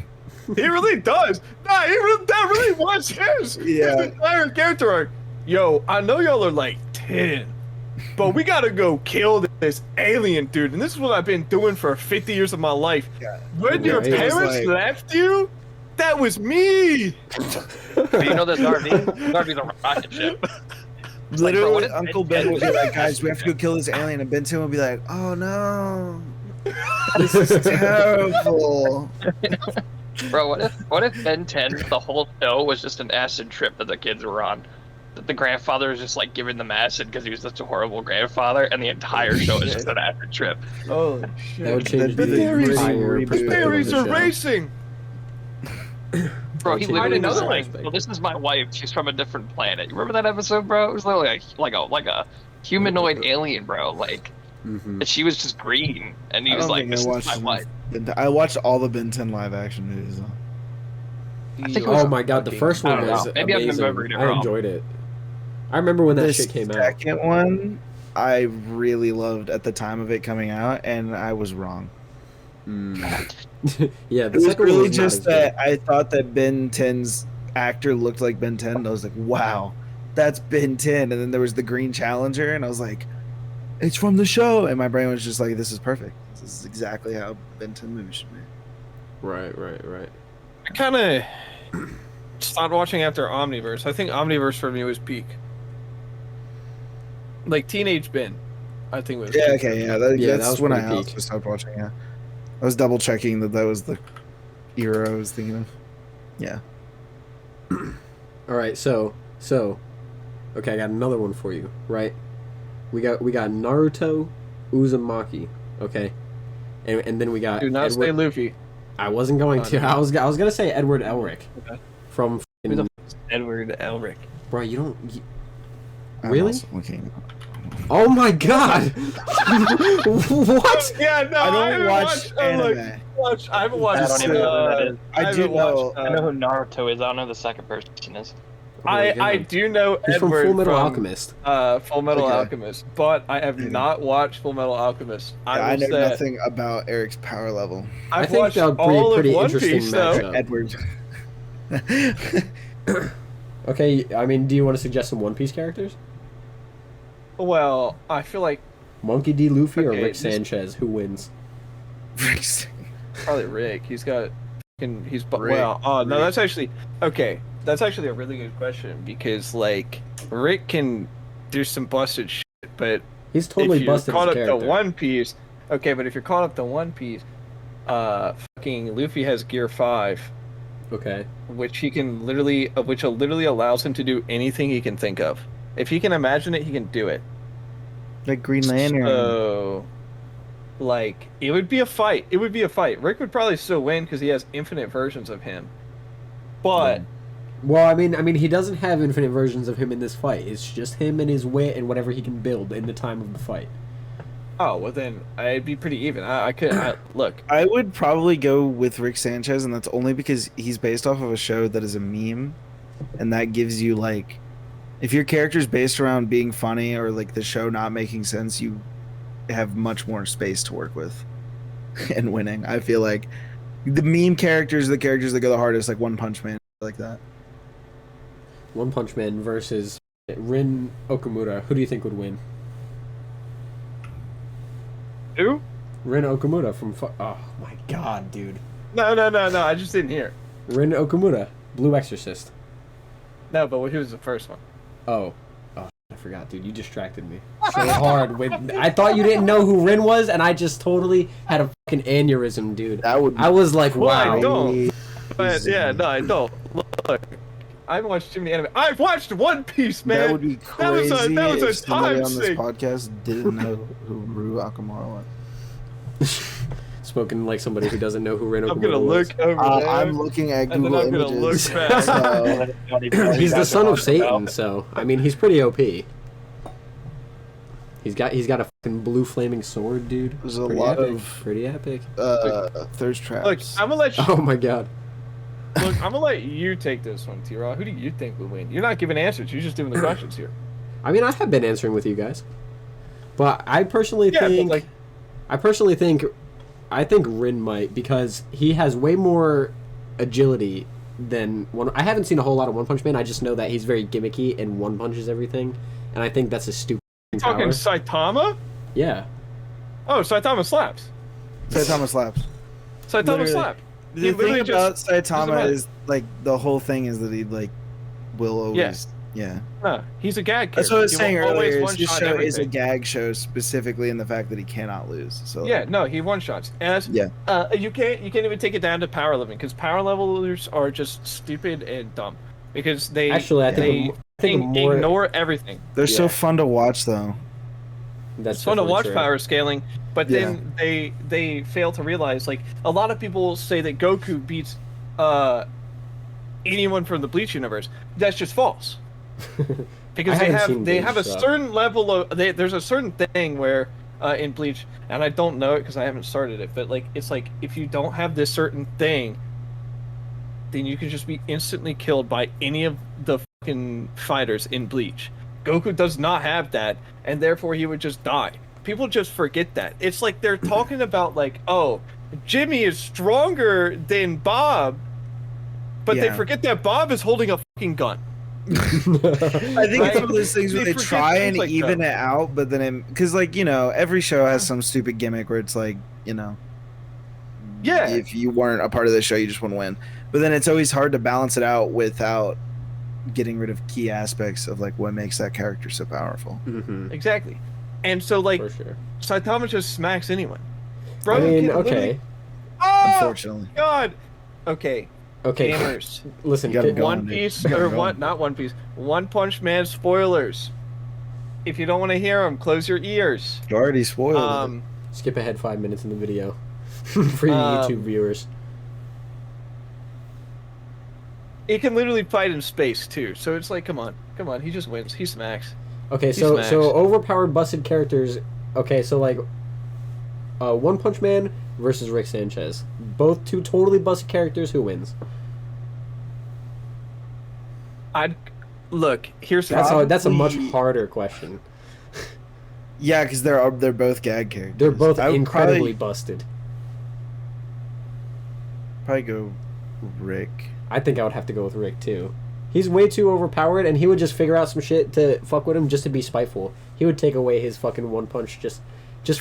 He really does. Nah, that really was his. Yeah. His entire character arc. Yo, I know y'all are like 10, but we gotta go kill this alien dude. And this is what I've been doing for 50 years of my life. Yeah. When Yeah, your he was parents like- left you, that was me. Do you know this RV? This RV's a rocket ship. Literally, bro, what if Uncle Ben Ben would be 10 like, guys, we have to go kill this alien. And Ben 10 would be like, oh no. This is terrible. Bro, what if Ben 10, the whole show was just an acid trip that the kids were on? That the grandfather was just like giving them acid because he was such a horrible grandfather, and the entire show is just an acid trip. Holy shit. That would change The the theories- entire the perspective of Theories the are show. racing. Bro, he Change literally the was entire like, perspective. "Well, this is my wife. She's from a different planet." You remember that episode, bro? It was literally like a humanoid alien, bro. Like, Mhm. and she was just green, and he I was don't like, think "This I is watched my wife." I watched all the Ben 10 live action movies, though. I think it was Oh my god, the first I one don't know. was Maybe I'm amazing. remembering it I wrong. enjoyed it. I remember when that The shit came out. second one, I really loved at the time of it coming out, and I was wrong. Yeah, It the was second one really was not just as that I thought that Ben 10's actor looked like Ben 10. And I was like, wow, that's Ben 10. And then there was the Green Challenger, and I was like, it's from the show. And my brain was just like, this is perfect. This is exactly how Ben 10 movies should be. good. Right. I kind of stopped watching after Omniverse. I think Omniverse for me was peak. Like Teenage Ben, I think was. Yeah, peak. okay, yeah. Yeah, that That's was when I pretty also peak. stopped watching, yeah. I was double checking that was the era I was thinking of. Yeah. All right, so okay, I got another one for you, right? We got Naruto Uzumaki, okay? And then we got Do not Edward, say Luffy. I wasn't going to. I was going to say Edward Elric Okay. from Who the fucking- Edward Elric. Bro, you don't I'm Really? also looking. Oh my god! What? Yeah, no, I don't watch anime. I haven't watched. I don't even know who that is. I do know. I know who Naruto is. I don't know who the second person is. Oh my I God. do know He's from Edward Full Metal from Alchemist. Full Metal Okay. Alchemist, but I have not watched Full Metal Alchemist. I will know say, nothing about Eric's power level. I I've think watched that would be all a of pretty One interesting Piece, though. matchup. Edward. Okay, I mean, do you want to suggest some One Piece characters? Well, I feel like Monkey D. Luffy or Okay, Rick this- Sanchez? Who wins? probably Rick. He's got, Rick. well. Oh no, Rick. that's actually okay. That's actually a really good question because like Rick can do some busted shit, but He's totally if you're busted caught as up a to character. One Piece, okay, but if you're caught up to One Piece, fucking Luffy has Gear 5, Okay. which literally allows him to do anything he can think of. If he can imagine it, he can do it. Like Green Lantern. So, like, it would be a fight. It would be a fight. Rick would probably still win because he has infinite versions of him. But Well, I mean, he doesn't have infinite versions of him in this fight. It's just him and his wit and whatever he can build in the time of the fight. oh well, then I'd be pretty even. Look. I would probably go with Rick Sanchez, and that's only because he's based off of a show that is a meme, and that gives you like, if your character's based around being funny or like the show not making sense, you have much more space to work with and winning. I feel like the meme characters are the characters that go the hardest, like One Punch Man, like that. One Punch Man versus Rin Okamura. Who do you think would win? Who? Rin Okamura from. Oh my god, dude. No. I just didn't hear. Rin Okamura, Blue Exorcist. No, but who was the first one? Oh, I forgot, dude. You distracted me so hard. I thought you didn't know who Rin was, and I just totally had a fucking aneurysm, dude. That would. I was like, Well, I wow. don't. But yeah, no, I don't. Look, I haven't watched too many anime. I've watched One Piece, man. That would be crazy that was a if somebody time on this sink. podcast didn't know who Ru Akamara was. Spoken like somebody who doesn't know who Rin Okamura I'm gonna was. look over there. I'm looking at And then Google I'm gonna Images. look back. So, He's the son of Satan, so I mean, he's pretty OP. He's got a fucking blue flaming sword, dude. There's a Pretty lot epic. of- pretty epic. thirst traps. Look, I'm gonna let you. Oh my god. Look, I'm gonna let you take this one, T-Raw. Who do you think will win? You're not giving answers. You're just doing the questions here. I mean, I have been answering with you guys, but I personally Yeah, but think like, I think Rin might, because he has way more agility than one. I haven't seen a whole lot of One Punch Man. I just know that he's very gimmicky and one punches everything, and I think that's a stupid talking power. Saitama? Yeah. Oh, Saitama slaps. Saitama slaps. Saitama Literally. slap. The He thing literally about just- Saitama just- is like the whole thing is that he like will always yeah. No, he's a gag character. That's what I was He saying will always earlier. Is this one-shot show is a everything. gag show specifically in the fact that he cannot lose. So Yeah, no, he one shots. And Yeah. you can't even take it down to power leveling because power levelers are just stupid and dumb because they Actually, I they think more. ignore everything. they're so Yeah. fun to watch though. That's It's fun to definitely watch true. power scaling, but then they fail to realize like a lot of people say that Goku beats anyone from the Bleach universe. That's just false. Because I haven't seen they Bleach, have a so. certain level of there's a certain thing where in Bleach, and I don't know it because I haven't started it, but like it's like if you don't have this certain thing, then you can just be instantly killed by any of the fucking fighters in Bleach. Goku does not have that, and therefore he would just die. People just forget that. It's like they're talking about like, oh, Jimmy is stronger than Bob, but they Yeah. forget that Bob is holding a fucking gun. I think it's one of those things where They they forget try things and like even that. it out, but then because like every show has some stupid gimmick where it's like Yeah. if you weren't a part of the show you just wouldn't win. But then it's always hard to balance it out without getting rid of key aspects of like what makes that character so powerful. Mhm, Exactly. And so like for sure. Saitama just smacks anyone. Bro, I mean, can okay, literally- Oh Unfortunately. God. Okay. okay. Gamers. Listen, You gotta kid- go. One dude. Piece You gotta or go. one, not One Piece. One Punch Man spoilers. If you don't want to hear them, close your ears. You already spoiled it. skip ahead 5 minutes in the video for you YouTube viewers. He can literally fight in space too. So it's like, come on, he just wins. He smacks. Okay, so overpowered busted characters. Okay, so like, One Punch Man versus Rick Sanchez. Both two totally busted characters. Who wins? Here's That's a much harder question. Yeah, because they're both gag characters. They're both I would incredibly busted. Probably go Rick. I think I would have to go with Rick too. He's way too overpowered, and he would just figure out some shit to fuck with him just to be spiteful. He would take away his fucking one punch just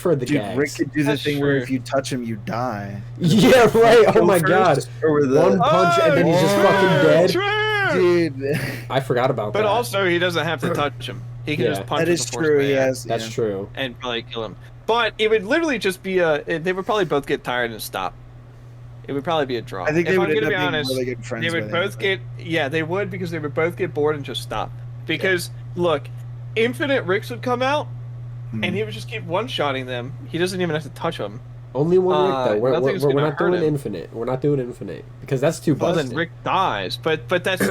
for the gags. Rick could do the thing where if you touch him, you die. Yeah, right. Oh my god. One punch and then he's just fucking dead. Dude, I forgot about that. But also, he doesn't have to touch him. He can just punch him. That is true. Yes, that's true. And probably kill him. But it would literally just be they would probably both get tired and stop. It would probably be a draw. I think if they I'm would gonna end be up being honest, really good friends. they would both get they would because they would both get bored and just stop. Because look, Infinite Ricks would come out, and he would just keep one-shotting them. He doesn't even have to touch them. Only one Rick though. We're not doing him. Infinite. We're not doing Infinite because that's too busted. Well, then Rick dies. But that's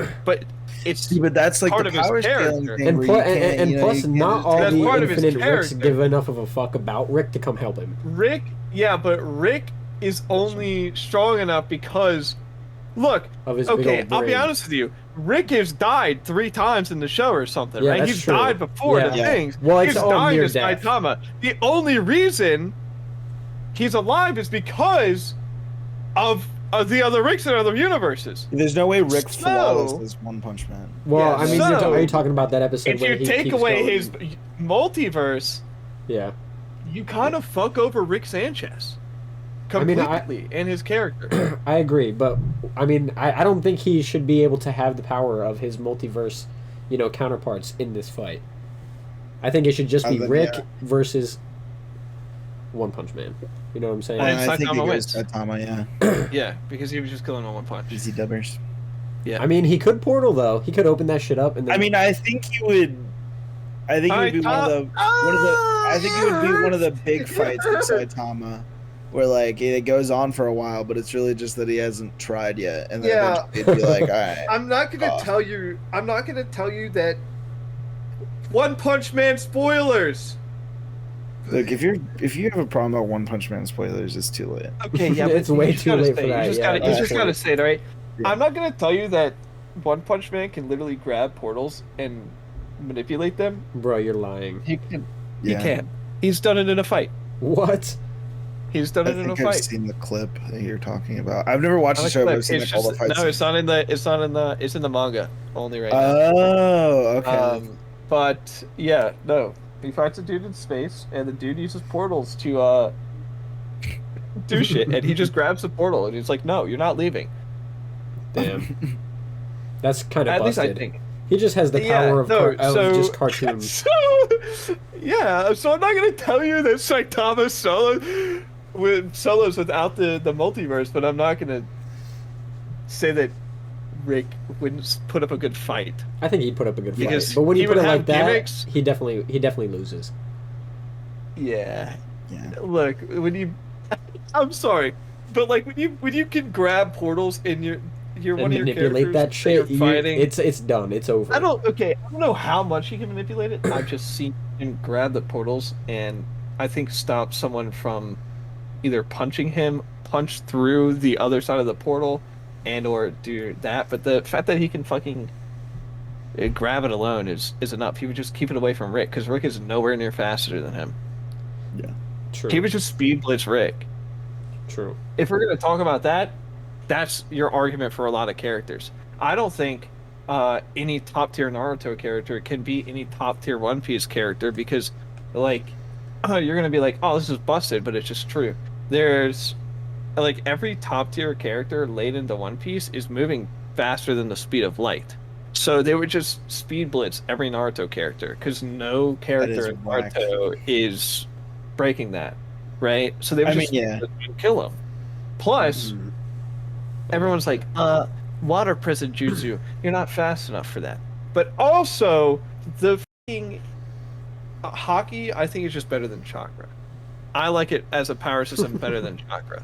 it's but that's like part the of his power scaling character. thing. And plus, not all that's the part of his Infinite Ricks character. give enough of a fuck about Rick to come help him. Rick is only strong enough because, look, of his big old I'll be brain. honest with you. Rick has died 3 times in the show or something, Yeah, right? that's He's true. died before the Yeah. things. Well, it's he's all dying near as death. Saitama. The only reason he's alive is because of the other Ricks in other universes. There's no way Rick So- flawless is One Punch Man. Well, I mean, so, are you talking about that episode If where you he take keeps away going? his multiverse, Yeah. you kind of fuck over Rick Sanchez completely and his character. I agree, but I mean, I don't think he should be able to have the power of his multiverse, counterparts in this fight. I think it should just be Rick versus One Punch Man. You know what I'm saying? And I think Saitama it wins. goes Saitama, yeah. Yeah, because he was just killing on one punch. Easy dubbers. Yeah. I mean, he could portal though. He could open that shit up and then. I mean, I think he would. I think it would be one of the. I think it would be one of the big fights with Saitama, where like it goes on for a while, but it's really just that he hasn't tried yet, and then eventually it'd be like, all right. I'm not gonna tell you. I'm not gonna tell you that. One Punch Man spoilers. Look, if you have a problem about One Punch Man spoilers, it's too late. Okay, yeah, but It's way you just too gotta late say for it. that, You just yeah, gotta, you that's just true. gotta say it, right? Yeah. I'm not gonna tell you that One Punch Man can literally grab portals and manipulate them. Bro, you're lying. He can. Yeah. He can. He's done it in a fight. What? He's done I it in a think I've fight. seen the clip that you're talking about. I've never watched the Not a show, but clip, I've seen it's like, all the just- fights. No, it's not in the. It's not in the. It's in the manga only right now. Oh, okay. But yeah, no. He fights a dude in space, and the dude uses portals to do shit, and he just grabs the portal, and he's like, "No, you're not leaving." Damn. That's kind of At least busted. I think. He just has the power of just cartoons. So, yeah, so I'm not gonna tell you that Saitama solos without the multiverse, but I'm not gonna say that Rick wouldn't put up a good fight. I think he'd put up a good fight. Because But when you he put it would like have that, gimmicks. he definitely loses. Yeah. Yeah. Look, when you, I'm sorry, but like when you can grab portals in your And one of your manipulate characters that shit. you're fighting. It's done. It's over. I don't know how much he can manipulate it. I've just seen him grab the portals and I think stop someone from either punching him, punch through the other side of the portal, and or do that. But the fact that he can fucking grab it alone is enough. He would just keep it away from Rick because Rick is nowhere near faster than him. Yeah. True. He would just speed blitz Rick. True. If we're gonna talk about that, that's your argument for a lot of characters. I don't think any top tier Naruto character can be any top tier One Piece character because, like, you're gonna be like, oh, this is busted, but it's just true. There's like every top tier character laid into One Piece is moving faster than the speed of light. So they would just speed blitz every Naruto character because no character in whack. Naruto is breaking that, right? So they would just yeah. kill him. Plus, everyone's like, water prison jutsu. You're not fast enough for that. But also, the fucking hockey, I think, is just better than chakra. I like it as a power system better than chakra.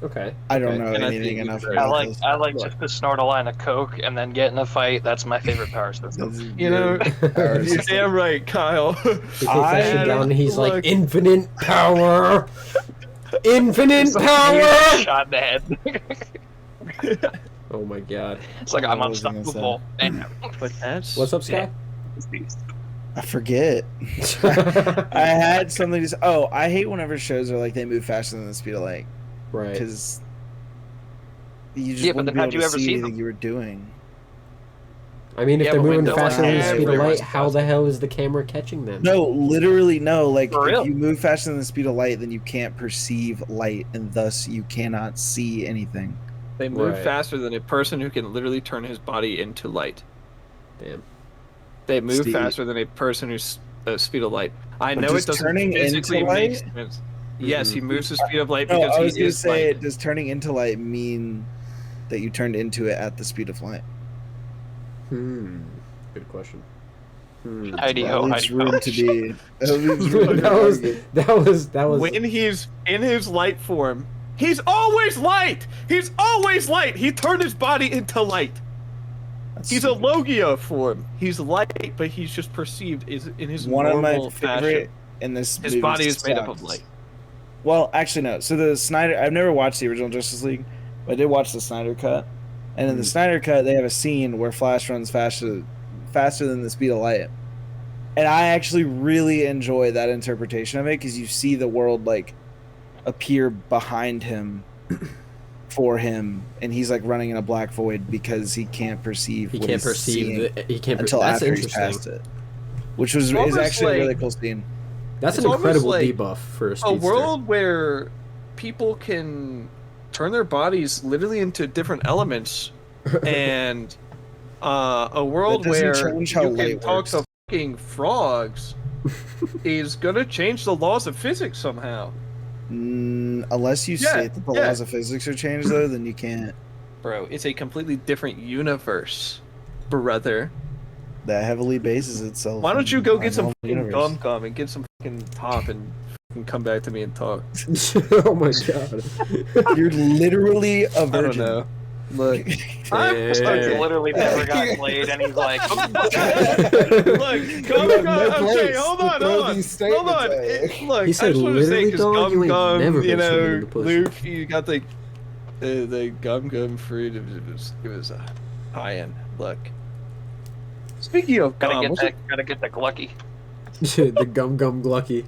Okay. I don't know And I anything think enough you- about I this. like just to snort a line of coke and then get in a fight. That's my favorite power system. That's You know, good power you're system. damn right, Kyle. He takes that I- shit down and he's like, Look. infinite power! Infinite It's like power! shot in the head. Oh my god. It's like I'm What was I gonna unstoppable. Bam. But that's What's up, Sky? I forget. I had something to say. Oh, I hate whenever shows are like they move faster than the speed of light Right. because you just Yeah, but wouldn't then be how'd able you to ever see see anything them? you were doing. I mean, if Yeah, they're but when moving no faster than the one speed of everyone's light, how the hell is the camera catching them? No, literally no. Like For if real? you move faster than the speed of light, then you can't perceive light, and thus you cannot see anything. they move Right. faster than a person who can literally turn his body into light. Damn. They move Steve. faster than a person who's speed of light. I But know does it doesn't turning physically into make light- sense. Yes, Mhm. he moves the speed of light No, because I was he gonna is say, light. does turning into light mean that you turned into it at the speed of light? Good question. Heidi That ho, leaves Heidi room ho. to be. That leaves room to be argued. that was When he's in his light form, he's always light. He's always light. He turned his body into light. That's He's a stupid. Logia form. He's light, but he's just perceived is in his One of normal my favorite fashion. in this His movie body is made up of sucks. light. Well, actually, no. So the Snyder, I've never watched the original Justice League, but I did watch the Snyder cut. And in the Snyder cut, they have a scene where Flash runs faster than the speed of light. And I actually really enjoy that interpretation of it because you see the world like appear behind him for him, and he's like running in a black void because he can't perceive. he what can't he's seeing perceive. He can't. until That's after he's interesting. past it, which was It's is almost actually a really like- cool scene. That's It's an almost incredible like debuff for a A speedster. world where people can turn their bodies literally into different elements, and a world That doesn't where change how you can light talk works. to fucking frogs is gonna change the laws of physics somehow. Unless you Yeah, state that the yeah. laws of physics are changed, though, then you can't. Bro, it's a completely different universe, brother. That heavily bases itself. Why don't you go on get some all the fucking universe. gum and get some fucking top and fucking come back to me and talk? Oh my god. You're literally a I don't virgin. know. Look, I'm Hey. Starks literally never got played, and he's like, Look, come, You have no okay, place hold to on, throw hold on, these hold on. statements at. Look, He said I just want to say, literally, because dog, you ain't never you been shooting know, in the pussy. Luke, you got the gum fruit. It was a high end. Look, speaking of gum, gotta get the glucky. The gum glucky.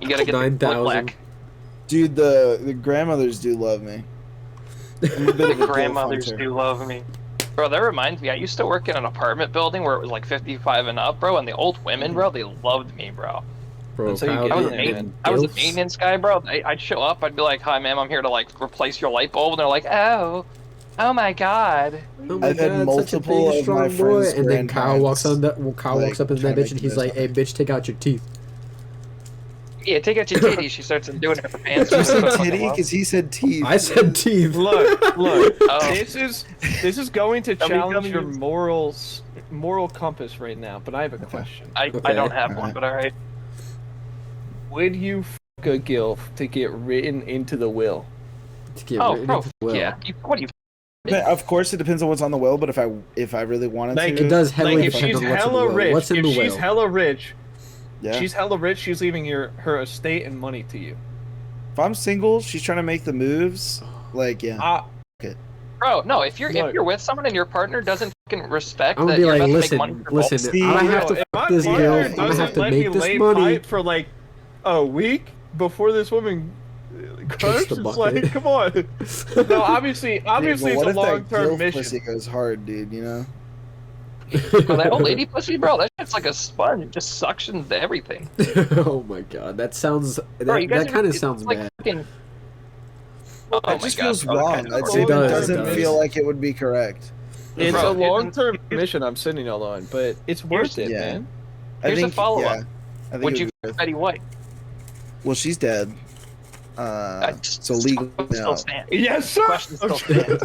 You gotta get the 9,000. black. Dude, the grandmothers do love me. I'm a bit The of a grandmothers hunter. do love me. Bro, that reminds me, I used to work in an apartment building where it was like 55 and up, bro, and the old women, bro, they loved me, bro. Bro, That's how you Kyle, get I was, in a there, man. man. I was a Dilfs. maintenance guy, bro. I'd show up, I'd be like, hi, ma'am, I'm here to like replace your light bulb. And they're like, oh my god. Oh my I've had god, such a multiple big, of my strong boy. friends' And then Kyle walks on grandparents, the Kyle like, walks up in trying that to bitch and make he's like, this "Hey, bitch, take out your teeth." Yeah, take out your titties. She starts doing her pants. You said titty because he said teeth. I said teeth. Look, Oh. this is going to Gummy, challenge gummy. your moral compass right now. But I have a question. I Okay. don't have one, but alright. Would you fuck a gilf to get written into the will? To get Oh, written bro, into the will. yeah. What do you? Of course, it depends on what's on the will. But if I really wanted Like, to, It does heavily Like if depend she's on what's in the hella will. rich, What's in if the she's will? hella rich, yeah. she's hella rich. She's leaving her estate and money to you. If I'm single, she's trying to make the moves. Like, yeah. Bro, no. If you're Look. with someone and your partner doesn't fucking respect I'm that gonna be you're like, about to make listen, money for listen. See, I'm gonna have Yo, to if my fuck this partner girl. I'm gonna have doesn't to let make me this lay money. pipe for like a week before this woman cooks, the it's bucket. like, come on. No, obviously, But it's what a if that long-term gilf mission. pussy goes hard, dude? You know. Bro, that old lady pussy, bro. That shit's like a sponge. It just suctions everything. Oh my god, that sounds. Bro, you guys That kind of it's sounds like bad. fucking- Oh It just my God, feels bro, that wrong. kind of- I'd say It that does, doesn't it does. feel like it would be correct. It's Bro, a long-term mission I'm sitting all on, but it's worth it, Yeah. man. Here's a follow-up. Yeah, I think Would it you would be fuck worth- Betty White? Well, she's dead. So legal Still now. stands. Yes, sir. Question still stands.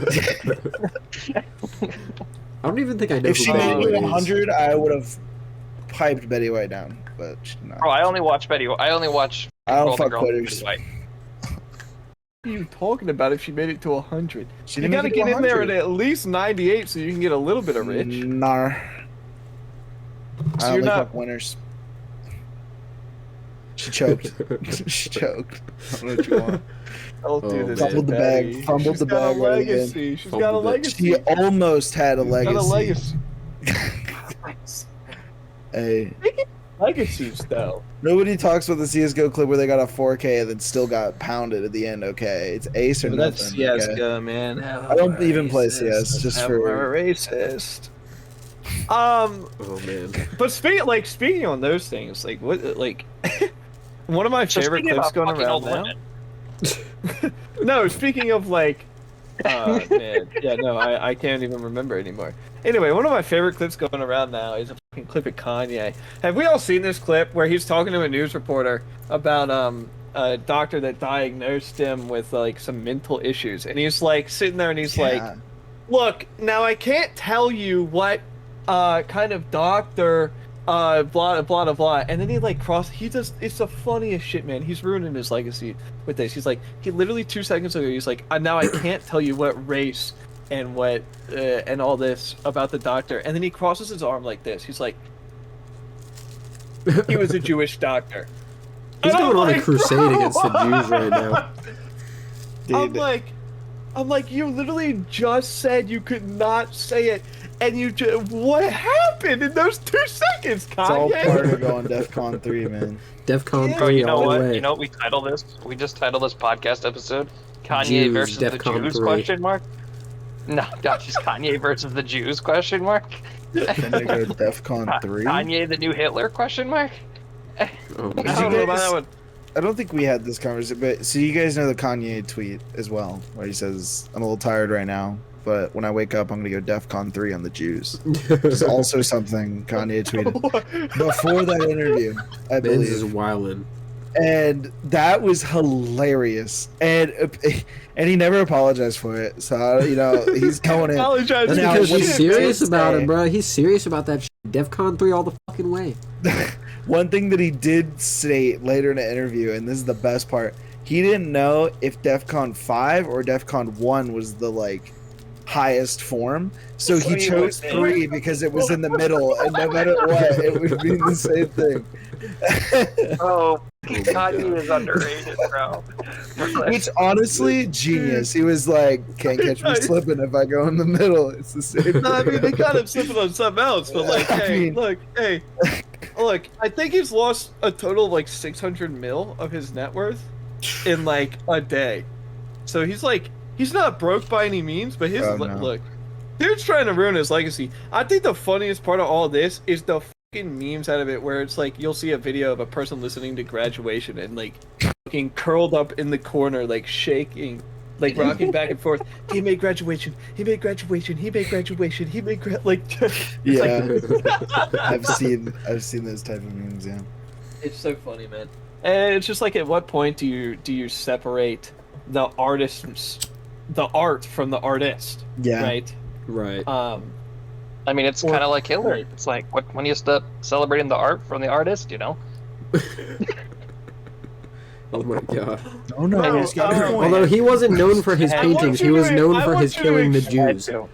I don't even think I know If who she Betty made me White is. 100, I would have piped Betty White down, but she's not. Bro, I only watch Betty. I only watch I don't Golden fuck Girls and quitters. Betty White. are you talking about if she made it to 100? She You didn't gotta make it to get in there 100. at least 98 so you can get a little bit of rich. Nah. So I you're only not- fuck winners. She choked. She choked. I don't know what you want. Don't do Oh, this. man. to Fumbled the bag, Betty. fumbled She's the got bag a right again. legacy. She's got a Fumbled it. legacy. She almost had a Got a legacy. legacy. Hey, Legacies, though. nobody talks about the CS:GO clip where they got a 4K and then still got pounded at the end. Okay, it's ace or But nothing. that's okay? CS:GO, man. I don't even play CS just I'm for. a racist. Oh man. But speaking on those things, like what, like one of my So favorite speaking clips about going fucking around old now. women, No, speaking of like, man, yeah, no, I can't even remember anymore. Anyway, one of my favorite clips going around now is a fucking clip of Kanye. Have we all seen this clip where he's talking to a news reporter about a doctor that diagnosed him with like some mental issues, and he's like sitting there and he's like, Yeah. look, now I can't tell you what kind of doctor blah blah blah blah, and then he like it's the funniest shit, man. He's ruining his legacy with this. He's like, he literally 2 seconds ago he's like, now I can't tell you what race and what and all this about the doctor, and then he crosses his arm like this. He's like, he was a Jewish doctor. He's And going I'm on a like, crusade bro, against the Jews right now. I'm Dude. like, you literally just said you could not say it, and what happened in those 2 seconds, It's all Kanye? part of going DEFCON 3, man. DEFCON Yeah. 3 bro, you know all the what? way. You know what we title this? We just titled this podcast episode Kanye Jews, versus the DEFCON Jews 3. question mark. No, not just Kanye versus the Jews question mark. Then they go DEFCON 3. Kanye the new Hitler question mark. Oh, I man. Did don't you know about guys- that one. I don't think we had this conversation, but so you guys know the Kanye tweet as well, where he says, "I'm a little tired right now, but when I wake up, I'm gonna go DEFCON 3 on the Jews." It's also something Kanye tweeted before that interview, I Benz is believe, wildin'. and that was hilarious. And he never apologized for it, so you know he's going in. Apologize. That's Now, because what he's he did serious about say- it, bro. He's serious about that shit. DEFCON 3 all the fucking way. One thing that he did state later in the interview, and this is the best part, he didn't know if DEFCON 5 or DEFCON 1 was the like highest form. So he he chose went 3 because it was in the middle, and no matter what, it would mean the same thing. Oh, Kanye is underrated, bro. Which honestly, genius. He was like, can't catch me slipping if I go in the middle. It's the same No, I mean, thing. they got him slipping on something else, but like, I hey, mean- look, I think he's lost a total of like 600 mil of his net worth in like a day. So he's not broke by any means, but his Oh, no. look, dude's trying to ruin his legacy. I think the funniest part of all this is the fucking memes out of it, where it's like you'll see a video of a person listening to Graduation and like fucking curled up in the corner, like shaking. Like rocking back and forth. He made graduation. He made graduation. He made graduation. He made like. It's Yeah, I've seen those type of memes. Yeah, It's so funny, man. And it's just like, at what point do you separate the the art from the artist? yeah. Right. Right. I mean, it's Or- kind of like Hitler. It's like, when you stop celebrating the art from the artist, you know? Oh my god. Oh no, No, he's got a point. Although he wasn't known for his I want paintings, you he was to- known I for want his you to killing the explain Jews. Well,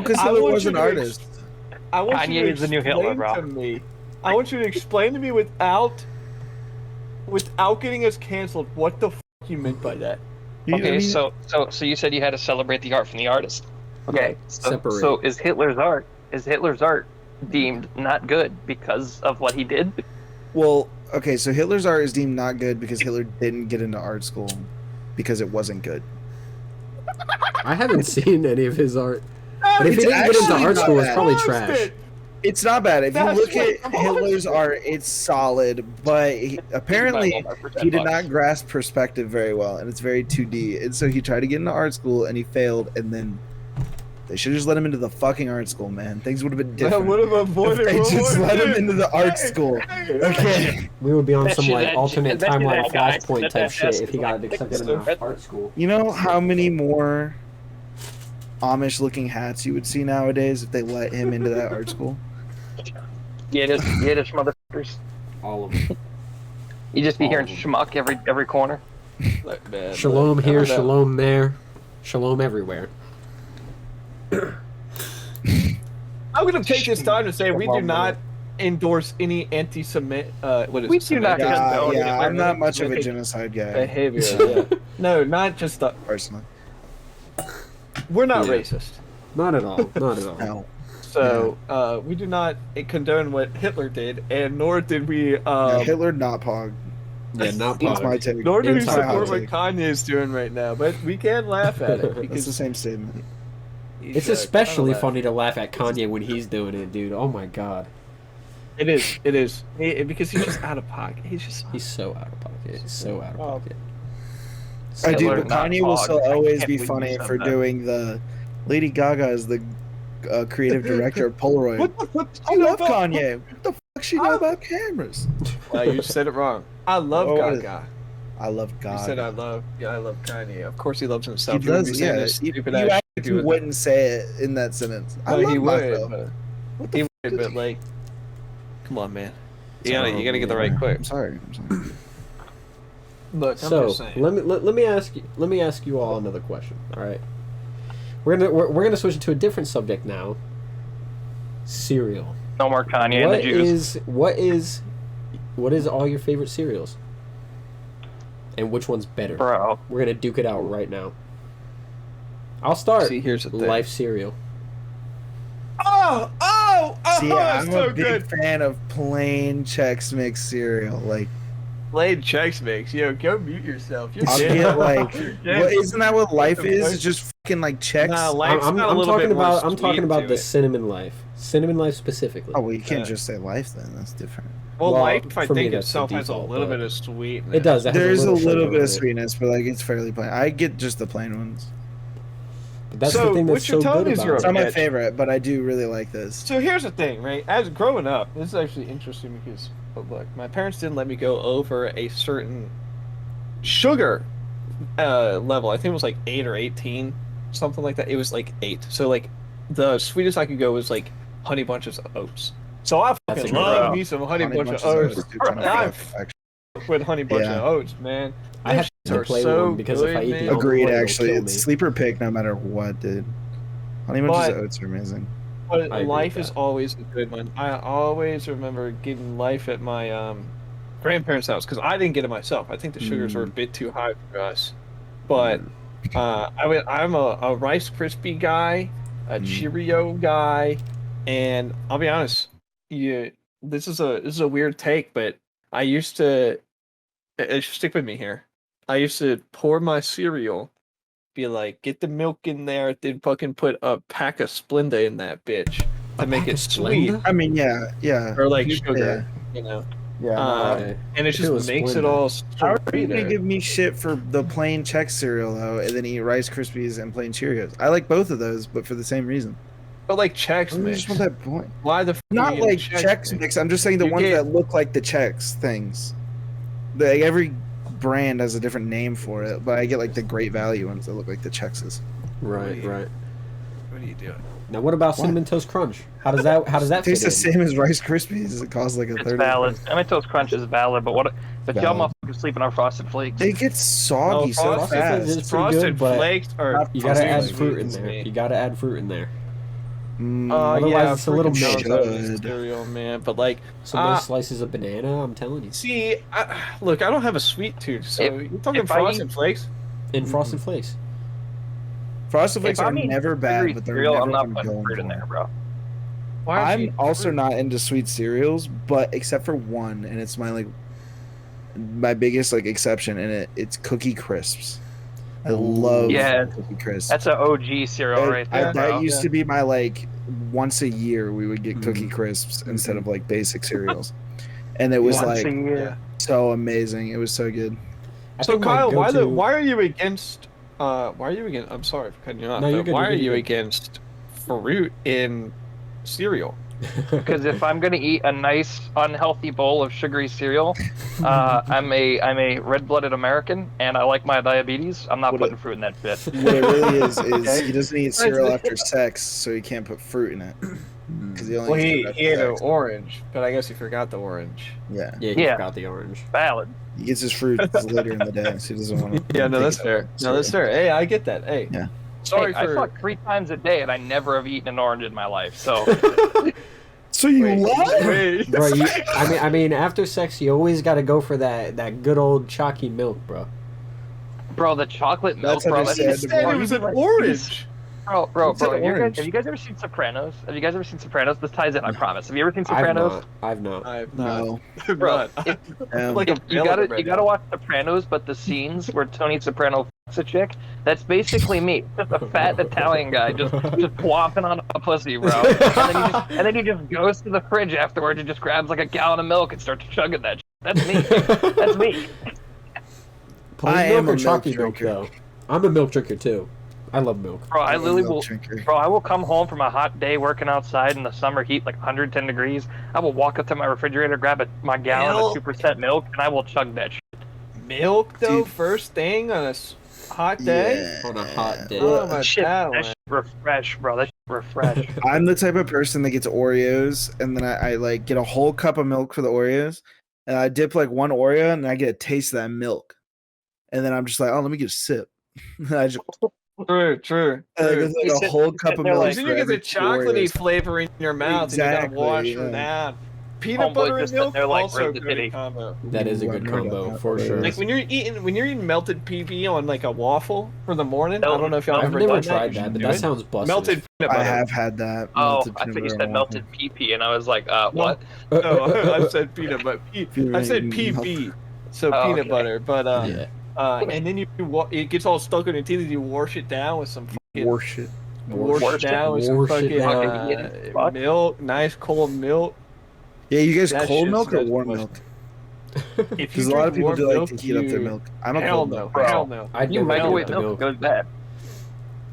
because I Hitler want was you an to artist. I want Kanye you to is the new Hitler, explain bro. to me. I want you to explain to me without getting us canceled what the fuck you meant by that. Okay, so you said you had to celebrate the art from the artist. Okay, Separate. so is Hitler's art deemed not good because of what he did? Well, okay, so Hitler's art is deemed not good because Hitler didn't get into art school because it wasn't good. I haven't seen any of his art. But if he It's didn't get into actually art not school, it's bad. probably Lost trash. it. It's not bad. If you That's look at what- Hitler's art, it's solid, but apparently he did not grasp perspective very well, and it's very 2D. And so he tried to get into art school, and he failed, and then they should have just let him into the fucking art school, man. Things would have been I different. would have If avoided. they World just War let him II. into the art Hey, school. hey, Okay. We would be on Bet some you like that- alternate bet you timeline that guy- flashpoint that type shit has if he to, got like, accepted so into art school. You know how many more Amish-looking hats you would see nowadays if they let him into that art school? Yiddish motherfuckers. All of them. You just be All hearing of 'em. schmuck every corner. Look, man, Shalom look, I here, don't know. shalom there, shalom everywhere. I'm gonna take this time to say we do not endorse any anti-Semitic. What is We it? do not Semitic? condone Yeah, Hitler. I'm not much of a Semitic genocide guy behavior. Yeah. No, not just the. personally. We're not Yeah. racist. Not at all. Not at all. No. So we do not condone what Hitler did, and nor did we. Yeah, Hitler not pog. Yeah, not That's my pog. take. Nor do we That's my hot support what take. Kanye's doing right now, but we can laugh at it That's the because same statement. he's, It's especially kinda funny to laugh at Kanye when he's doing it, dude. Oh my god. It is. It is. Because he's just out of pocket. He's so out of pocket. So out of pocket. I do, Hitler but not Kanye will pog. still I always can't be believe you funny said for that. doing the Lady Gaga is the creative director of Polaroid. What the fuck? I love Kanye. What the fuck she know about cameras? You said it wrong. I love Oh, what is- Gaga. I love You Gaga. said I love. Yeah, I love Kanye. Of course, he loves He himself. He wouldn't be does, saying yeah. this You stupid act ass like shit you with- wouldn't say it in that sentence. I No, love he would. myself. But What he the would. fuck? But like, come on, man. You Sorry. gotta get the right quote. I'm sorry. Look, I'm So just saying. let me ask you all another question. All right, we're gonna switch it to a different subject now. Cereal. No more Kanye and the Jews. What is all your favorite cereals? And which one's better? Bro. We're gonna duke it out right now. I'll start. See, here's the thing. Life cereal. Oh, See, I'm so a big good. fan of plain Chex Mix cereal. Like, Blade Chex Mix. Yo, go mute yourself. You're I'll dead. get like, You're dead. what, isn't that what life is? It's just fucking like Chex. Nah, life's I'm got a little talking bit more about I'm sweet talking about to the it. cinnamon life. Cinnamon life specifically. Oh well, you can't Yeah. just say life then. That's different. Well, Well, life, I for me, think that's the itself has a default, little but- bit of sweetness. It does. It has There's a little sugar bit in of it. sweetness, but like it's fairly plain. I get just the plain ones. But that's So, the thing what that's you're so telling good me is about you're It's it. not my bitch. favorite, but I do really like this. So here's the thing, right? As growing up, this is actually interesting because, look, my parents didn't let me go over a certain sugar level. I think it was like 8 or 18, something like that. It was like 8. So like, the sweetest I could go was like Honey Bunches of Oats. So I That's fucking a good love one. me some Honey Bunch of Bunches Oats. do kind of I'm fuck, actually. with Honey Bunch Yeah. of Oats, man. I have Those to are play so one because if I eat good, the man. old Agreed. one, it'll Actually, kill it's me. sleeper pick no matter what, dude. Honey Bunches But- of Oats are amazing. But I agree life with is that. always a good one. I always remember getting life at my grandparents' house because I didn't get it myself. I think the sugars were a bit too high for us. But I'm a Rice Krispie guy, a Cheerio guy, and I'll be honest, this is a weird take, but I used to stick with me here. I used to pour my cereal. Be like, get the milk in there, then fucking put a pack of Splenda in that bitch to make pack it of sweet, Splenda? I mean, yeah. or like sugar, you know. Yeah. Okay. And it If it was just makes it Splenda. all How are you gonna sweeter. give me shit for the plain Chex cereal though, and then eat Rice Krispies and plain Cheerios? I like both of those, but for the same reason. But like Chex I Mix, just want that point. why the fuck are Not you like getting Chex Mix. I'm just saying the You ones get- that look like the Chex things. Like every brand has a different name for it, but I get like the Great Value ones that look like the Chexes. Right, right. What are you doing? Now, what about cinnamon toast crunch? How does that It tastes fit the in? same as Rice Krispies. It costs like a It's third. valid. Cinnamon Toast Crunch is valid, but what? But y'all Valid. motherfuckers sleeping on Frosted Flakes. It gets soggy so Frosted Flakes fast. is pretty Frosted good, but Flakes are Not You gotta Frosted add Flakes fruit in is there. me. You gotta add fruit in there. Mm, yeah, Otherwise, it's a little freaking mid. sounds out of Should. cereal, man. But like, Some nice slices of banana. I'm telling you. see, look, I don't have a sweet tooth, so If- you're talking if I Frosted Flakes. And Frosted Flakes. Frosted Flakes If are I'm eating never sugary bad, but they're cereal, never I'm not what putting going fruit in for. there, bro. Why are you I'm also not into sweet cereals, but except for one, and it's my biggest like exception, and it's Cookie Crisps. I love Yeah. Cookie Crisps. That's an OG cereal right there, that bro. used to be my like once a year we would get Cookie Mhm. Crisps instead of like basic cereals, and it was Once a like year. so amazing. It was so good. I So think my Kyle, go-to- why are you against? Why are you against? I'm sorry for cutting you off. No, you're but good, why you're are good, you you're good. against fruit in cereal? Because if I'm gonna eat a nice unhealthy bowl of sugary cereal, I'm a red-blooded American and I like my diabetes. I'm not What putting fruit in that shit. What it really is Okay. he doesn't eat cereal after sex, so he can't put fruit in it. Because he only Well, eats he it after ate an sex. orange, but I guess he forgot the orange. Yeah. Yeah, he Yeah. forgot the orange. Valid. He gets his fruits later in the day, so he doesn't want to. Yeah, no, that's fair. No, that's fair. Hey, I get that. Hey, Yeah. Sorry Hey, for. I fuck 3 times a day, and I never have eaten an orange in my life. So So you lie? Wait. Bro, I mean, after sex, you always got to go for that good old chalky milk, bro. bro, the chocolate milk, That's bro. understandable. He said it was an orange. Bro, It's an have orange. you guys ever seen Sopranos? Have you guys ever seen Sopranos? This ties in, I promise. Have you ever seen I've Sopranos? not. I've not. No. Bro, I'm Um, like a You villain gotta right you gotta watch Sopranos, but the scenes where Tony Soprano fucks a chick, that's basically me. Just a fat Italian guy just flopping on a pussy, bro. And then he just goes to the fridge afterwards and just grabs like a gallon of milk and starts chugging that shit. That's me. That's me. Plain I milk am or a milk chalky milk, drinker. though? I'm a milk drinker, too. I love milk. Bro, I I'm a literally milk will drinker. Bro, I will come home from a hot day working outside in the summer heat, like 110 degrees. I will walk up to my refrigerator, grab my gallon of 2% milk, and I will chug that shit. Milk though, Dude. first thing on a hot day. Yeah. On a hot day. Oh my Shit, god. that shit refresh, bro. That shit refresh. I'm the type of person that gets Oreos, and then I like get a whole cup of milk for the Oreos, and I dip like one Oreo, and I get a taste of that milk, and then I'm just like, oh, let me get a sip. I just True. I get You like sit- a whole you cup sit of there milk. like- Then for you get the every 2 chocolatey Oreos. flavor in your mouth, and you Exactly, gotta wash yeah. from that. Peanut butter Homeboy and just sitting milk, there like, also "Where's the good titty?" combo. That is a Ooh, good I've heard combo, that. for sure. Like when you're eating melted PB on like a waffle for the morning. I don't know if y'all I've ever never done tried You that, should but do that it. sounds busted. Melted peanut I butter. have had that. Oh, melted I peanut thought you butter said on melted waffle. pee-pee, and I was like, what? No, I said peanut butter. I said Peanut PB, so Oh, peanut okay. butter. But Yeah. and then it gets all stuck on your teeth, and you wash it down with some fucking Wash it. wash Wash it down with some Wash it fucking down. Fuck. milk, nice cold milk. Yeah, you guys That cold shit's milk or good. warm milk? If Because you a lot of drink people warm do like to heat up their you- milk. I'm a Hell cold no, milk. Bro. hell no. I'd You never microwave get the milk, it goes bad.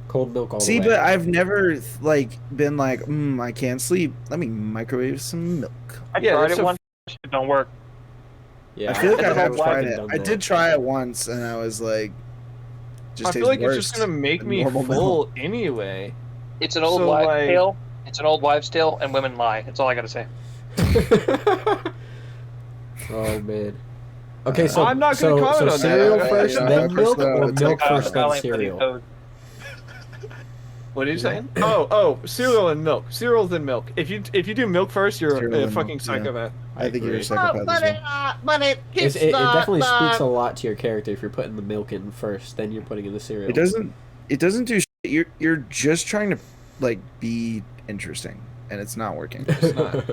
Cold milk all See, the way. but I've never like been like, I can't sleep. Let me microwave some milk. I Yeah, tried that's it a- once, it don't work. Yeah, I feel like I I've have never tried fucking it. done I that. did try it once, and I was like, just I feel tastes like worse it's just gonna make than me normal full anyway. It's an old So, wives' like- tale. It's an old wives' tale, and women lie. That's all I gotta say. Oh man. Okay, so I'm not gonna comment so on cereal that. first, Yeah, then milk, personally, or it's milk like, first, then Spelling for the cereal. code. What are you saying? Oh, cereal and milk. Cereal then milk. If you do milk first, you're Cereal a and fucking milk, yeah. psychopath. I think you're a agree. psychopath as well. It definitely speaks a lot to your character if you're putting the milk in first, then you're putting in the cereal. It doesn't. It doesn't do. Shit. You're just trying to like be interesting, and it's not working. It's not.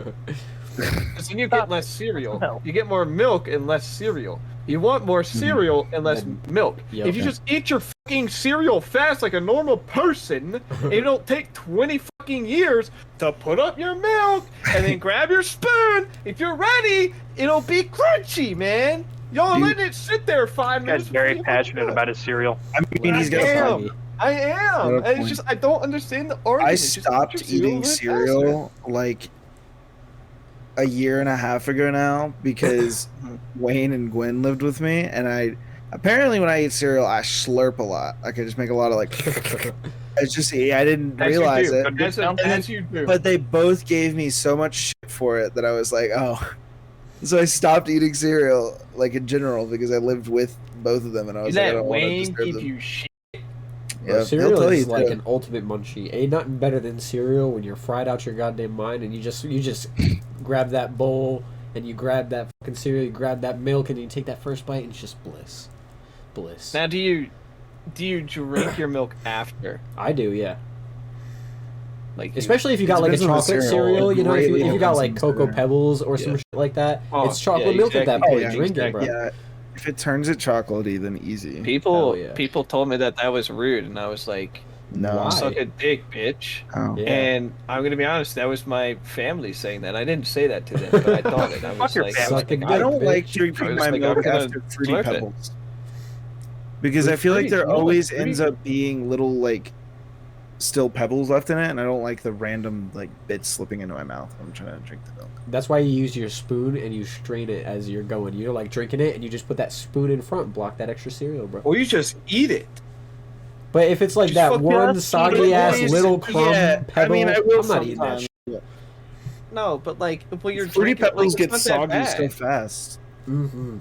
Because then you get less cereal. No. You get more milk and less cereal. You want more cereal and less milk. Yeah, If you okay. just eat your fucking cereal fast like a normal person, and it don't take 20 fucking years to put up your milk and then grab your spoon, if you're ready, it'll be crunchy, man. Y'all Dude. letting it sit there 5 This minutes. guy's very before you passionate put it. about his cereal. I mean, he's got a Damn. point. I am. Got a And it's point. just I don't understand the argument. I Just eat stopped your cereal eating a bit cereal like a year and a half ago now because Wayne and Gwen lived with me, and I apparently when I eat cereal I slurp a lot. Like I just make a lot of like. It's just I didn't faster. realize As you do. it, As, And as you do. but they both gave me so much shit for it that I was like, oh. So I stopped eating cereal like in general because I lived with both of them, and I You was like, I let don't want to Wayne disturb give them. you shit. Bro, Yeah, he'll cereal tell is you like too. an ultimate munchie. Ain't nothing better than cereal when you're fried out your goddamn mind and you just grab that bowl and you grab that fucking cereal, you grab that milk and you take that first bite and it's just bliss. Bliss. Now, do you drink your milk after? I do, yeah. Like, Especially if you got like a depends on the chocolate cereal. cereal, It you know, if greatly you got depends like on the Cocoa cereal. Pebbles or some Yeah. shit like that, Oh, it's chocolate yeah, milk at that exactly. point. Oh, yeah, Drink it, bro. Yeah, if it turns it chocolatey, then easy. people Hell yeah. people told me that was rude, and I was like, No. Why? "Suck a dick, bitch." Oh. Yeah. And I'm gonna be honest, that was my family saying that. I didn't say that to them, but I thought it. I was Fuck your like, family. Suck a dick, I don't like bitch. I drinking was my like, milk I'm gonna after Fruity slurp it. Pebbles. Because I With feel like fruity, there no, always fruity. ends up being little like still pebbles left in it, and I don't like the random like bits slipping into my mouth when I'm trying to drink the milk. That's why you use your spoon and you strain it as you're going. You're like drinking it and you just put that spoon in front and block that extra cereal, bro. or you just eat it. But if it's like Just that fucking one eat soggy it, ass please. little crumb pebble, I will I'm not eating that sometimes. shit. No, but like, when you're Fruity drinking, Pebbles like, get it's not that soggy so bad. fast. Mm-hmm.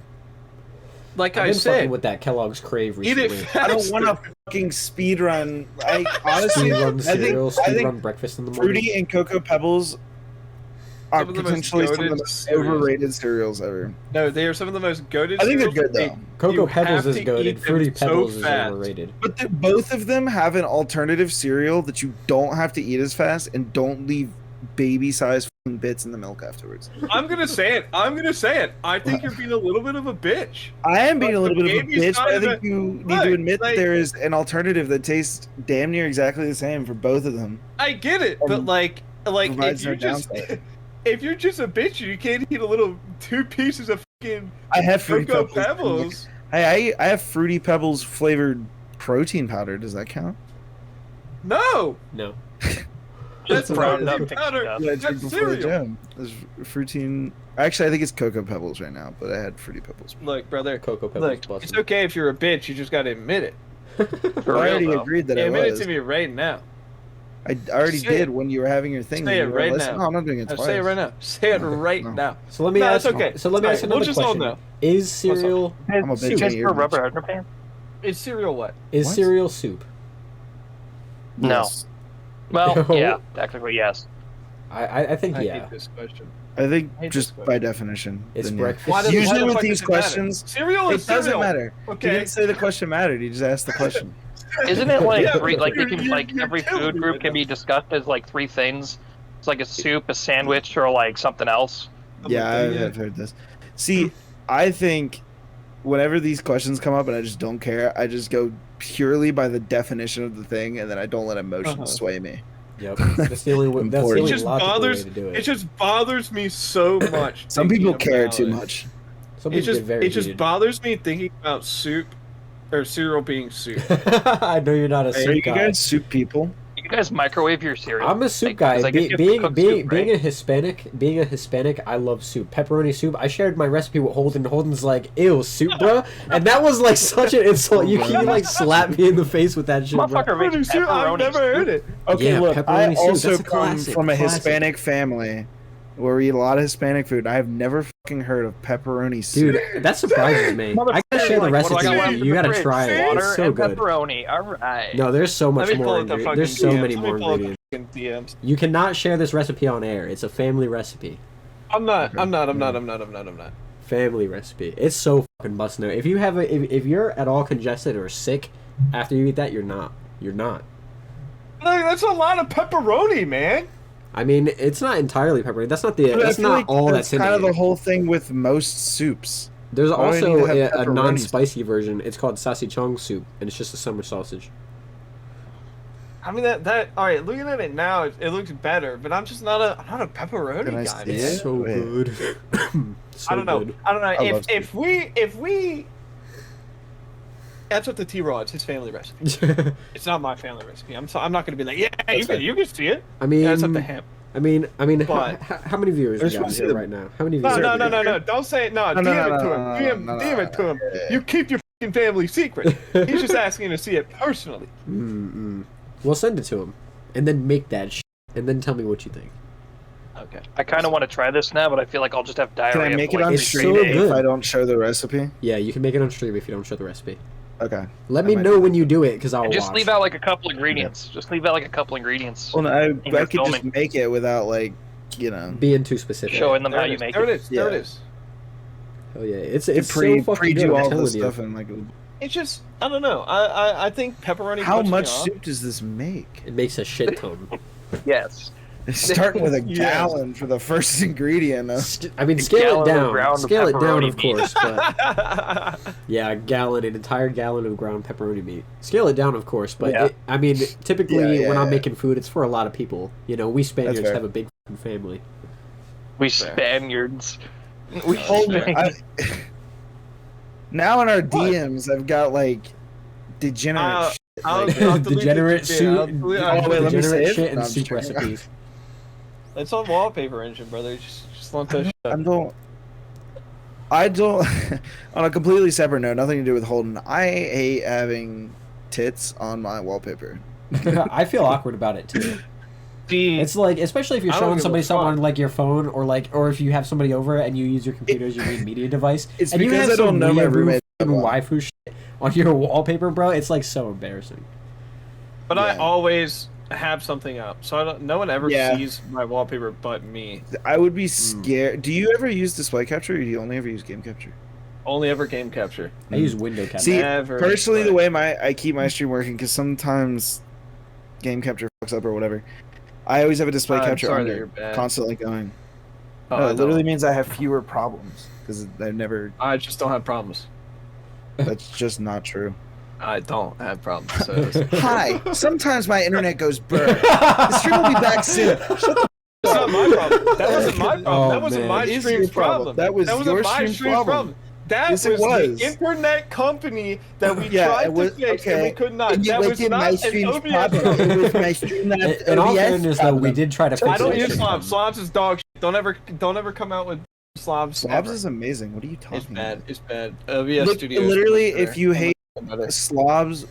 like I've I been said, fucking with that Kellogg's Crave eat recently. it I fast. don't want to fucking speed run. I honestly, Speed run I cereal, think speed run breakfast in the morning. Fruity and Cocoa Pebbles are Some of the most potentially some of the goated most cereals. overrated cereals ever. No, they are some of the most goated. I think they're cereals. good though. Cocoa You Pebbles have is to goated. eat them Fruity so Pebbles is fast. overrated. But both of them have an alternative cereal that you don't have to eat as fast and don't leave baby-sized bits in the milk afterwards. I'm gonna say it. I think you're being a little bit of a bitch. I am being a little bit of a baby bitch, but I side think of you need Look, to admit like- that there is an alternative that tastes damn near exactly the same for both of them. I get it, but like provides if you're no just downside. if you're just a bitch, you can't eat a little 2 pieces of fucking I have Fruity Cocoa Pebbles. Pebbles. Hey, I have Fruity Pebbles flavored protein powder. Does that count? No, No. that's browned up protein pixie powder. dust. Yeah, I drank That's before the cereal. gym. There's fruitine. Actually, I think it's Cocoa Pebbles right now, but I had Fruity Pebbles. Look, brother. Cocoa Pebbles Look, busted. it's okay if you're a bitch. You just gotta admit it. For I already real, though. agreed that I Admit it was. to me right now. I already Say did it. when you were having your thing. Say and it you were right listening. now. No, I'm not doing it Now twice. say it right now. Say it No, right no. now. So let me No, ask. it's okay. So let me It's ask fine. We'll another just all question. know. Is cereal I'm a big Just fan for of rubber ears. underpants? It's cereal what? is What? cereal soup? No. Yes. Well, No. yeah, technically yes. I think I yeah. hate this question. I think I hate just this by definition. It's then yeah. breakfast. Why does- Usually why the with fuck these does it matter? questions, Cereal it is doesn't cereal. matter. Okay. You didn't say the question mattered. You just asked the question. Isn't it like Yeah, three? Like they can, you're- like you're every killing food me group right can now. be discussed as like 3 things. It's like a soup, a sandwich, or like something else. Yeah, I've heard this. See, I think whenever these questions come up and I just don't care, I just go purely by the definition of the thing, and then I don't let emotions sway me. Yep. That's the only way. That's the Important. only It just logical bothers. way to do It it. just bothers me so much. Some thinking people care about too it. much. Some It people just get very it just heated. bothers me thinking about soup or cereal being soup. I know you're not a Are soup you guy. guys soup people? You guys microwave your cereal. I'm a soup Like, 'cause guy. I guess you have to Being cook being soup, being right? a Hispanic, I love soup. Pepperoni soup. I shared my recipe with Holden. Holden's like, "Ew, soup, bro," and that was like such an insult. You can like slap me in the face with that shit, bro. Motherfucker makes Pepperoni soup, I've pepperoni never heard soup. it. Okay, Yeah, look, I pepperoni soup, also that's a come classic, from a classic. Hispanic family where we eat a lot of Hispanic food. I have never fucking heard of pepperoni soup. Dude, that surprises me. I gotta share the Like, what do I recipe got with left you. in You the gotta fridge? try it. Water It's so and good. pepperoni. All right. No, there's so much Let me pull more. up the fucking There's so DMs. many Let me more pull up the ingredients. fucking DMs. You cannot share this recipe on air. It's a family recipe. I'm not. Family recipe. It's so fucking must know. If you have if you're at all congested or sick after you eat that, you're not. You're not. Like, that's a lot of pepperoni, man. I mean, it's not entirely pepperoni. That's not the. But I That's feel not like all that's that's in kind of it. the whole thing with most soups. There's Why do I also need to have a pepperoni? non-spicy version. It's called sasichong soup, and it's just a summer sausage. I mean that. All right, looking at it now, it looks better. But I'm just not a pepperoni Can I guy, see man. it? It's so Wait. good. So I don't know. good. I don't know. I love If we. That's what the T-Raw. It's his family recipe. It's not my family recipe. I'm not gonna be like, yeah, you can see it. I mean, Yeah, it's up to him. I mean, But- how many viewers I we just got wanna see here the- right now? How many No, viewers? no. Don't say it. No, No, DM no, it to no, him. no, DM it to him. yeah. You keep your fucking family secret. He's just asking to see it personally. We'll send it to him, and then make that shit, and then tell me what you think. Okay. I kind of want to try this now, but I feel like I'll just have diarrhea. Can I make for, it like, on It's 3 stream so days. good. if I don't show the recipe? Yeah, you can make it on stream if you don't show the recipe. Okay. Let I me might know do when you do it, because I'll And just watch. leave out like a couple ingredients. Just leave out like a couple ingredients. Well, no, I you're could just filming. make it without like, Being too specific. Showing them There how it you is. make There it. it is. There it Yeah. is. Oh yeah, it's to so fucking pre-do good. I'm all telling this you. stuff and like. It's just I don't know. I think pepperoni. How puts me much off. soup does this make? It makes a shit ton. Yes. It's starting with a Yes. gallon for the first ingredient. I mean, scale it gallon of down. ground Scale it down, pepperoni of meat. course. But yeah, an entire gallon of ground pepperoni meat. Scale it down, of course. But Yeah. I mean, typically Yeah, when I'm yeah. making food, it's for a lot of people. You know, we Spaniards fair. have a big fucking family. We Fair. Spaniards. We Hold on, Spaniards. now in our DMs, I've got like degenerate. I'll Like, delete Degenerate the- soup. I'll delete- I'll Oh, wait, let me degenerate say it? shit No, and I'm soup just kidding. recipes. It's on wallpaper engine, brother. Just let that shit I up. don't. I don't. On a completely separate note, nothing to do with Holden. I hate having tits on my wallpaper. I feel awkward about it too. See, It's like, especially if you're I don't showing give a somebody something fuck. on like your phone, or if you have somebody over and you use your computer as your main media device. It's and you because have I don't some know my weeaboo roommate waifu shit on your wallpaper, bro. It's like so embarrassing. But I always have something up, so no one ever Yeah. sees my wallpaper but me. I would be scared. Do you ever use display capture, or do you only ever use game capture? Only ever game capture. I use window capture. See, Never personally, display. the way I keep my stream working, because sometimes game capture fucks up or whatever. I always have a display I'm capture sorry that under, you're bad. constantly going. Oh, No, I it literally don't. means I have fewer problems because I've never. I just don't have problems. That's just not true. I don't have problems. So it's Hi. Sometimes my internet goes burr. The stream will be back soon. not my problem. That wasn't my problem. Oh, that wasn't man. my It is stream's your problem. problem. That was wasn't your my stream's stream's problem. That Yes, it was was. the internet company that we Yeah, tried it was- to fix and okay. we could not. And it That was wasn't not my an stream's OBS problem. problem. It was my stream In all fairness, though, we did try to fix I don't that use shit. slobs. Slobs is dog shit. Don't ever come out with slobs. Slobs ever. is amazing. What are you talking It's bad. about? It's bad. OBS Look, Studio. is literally, better. if you hate Better. slobs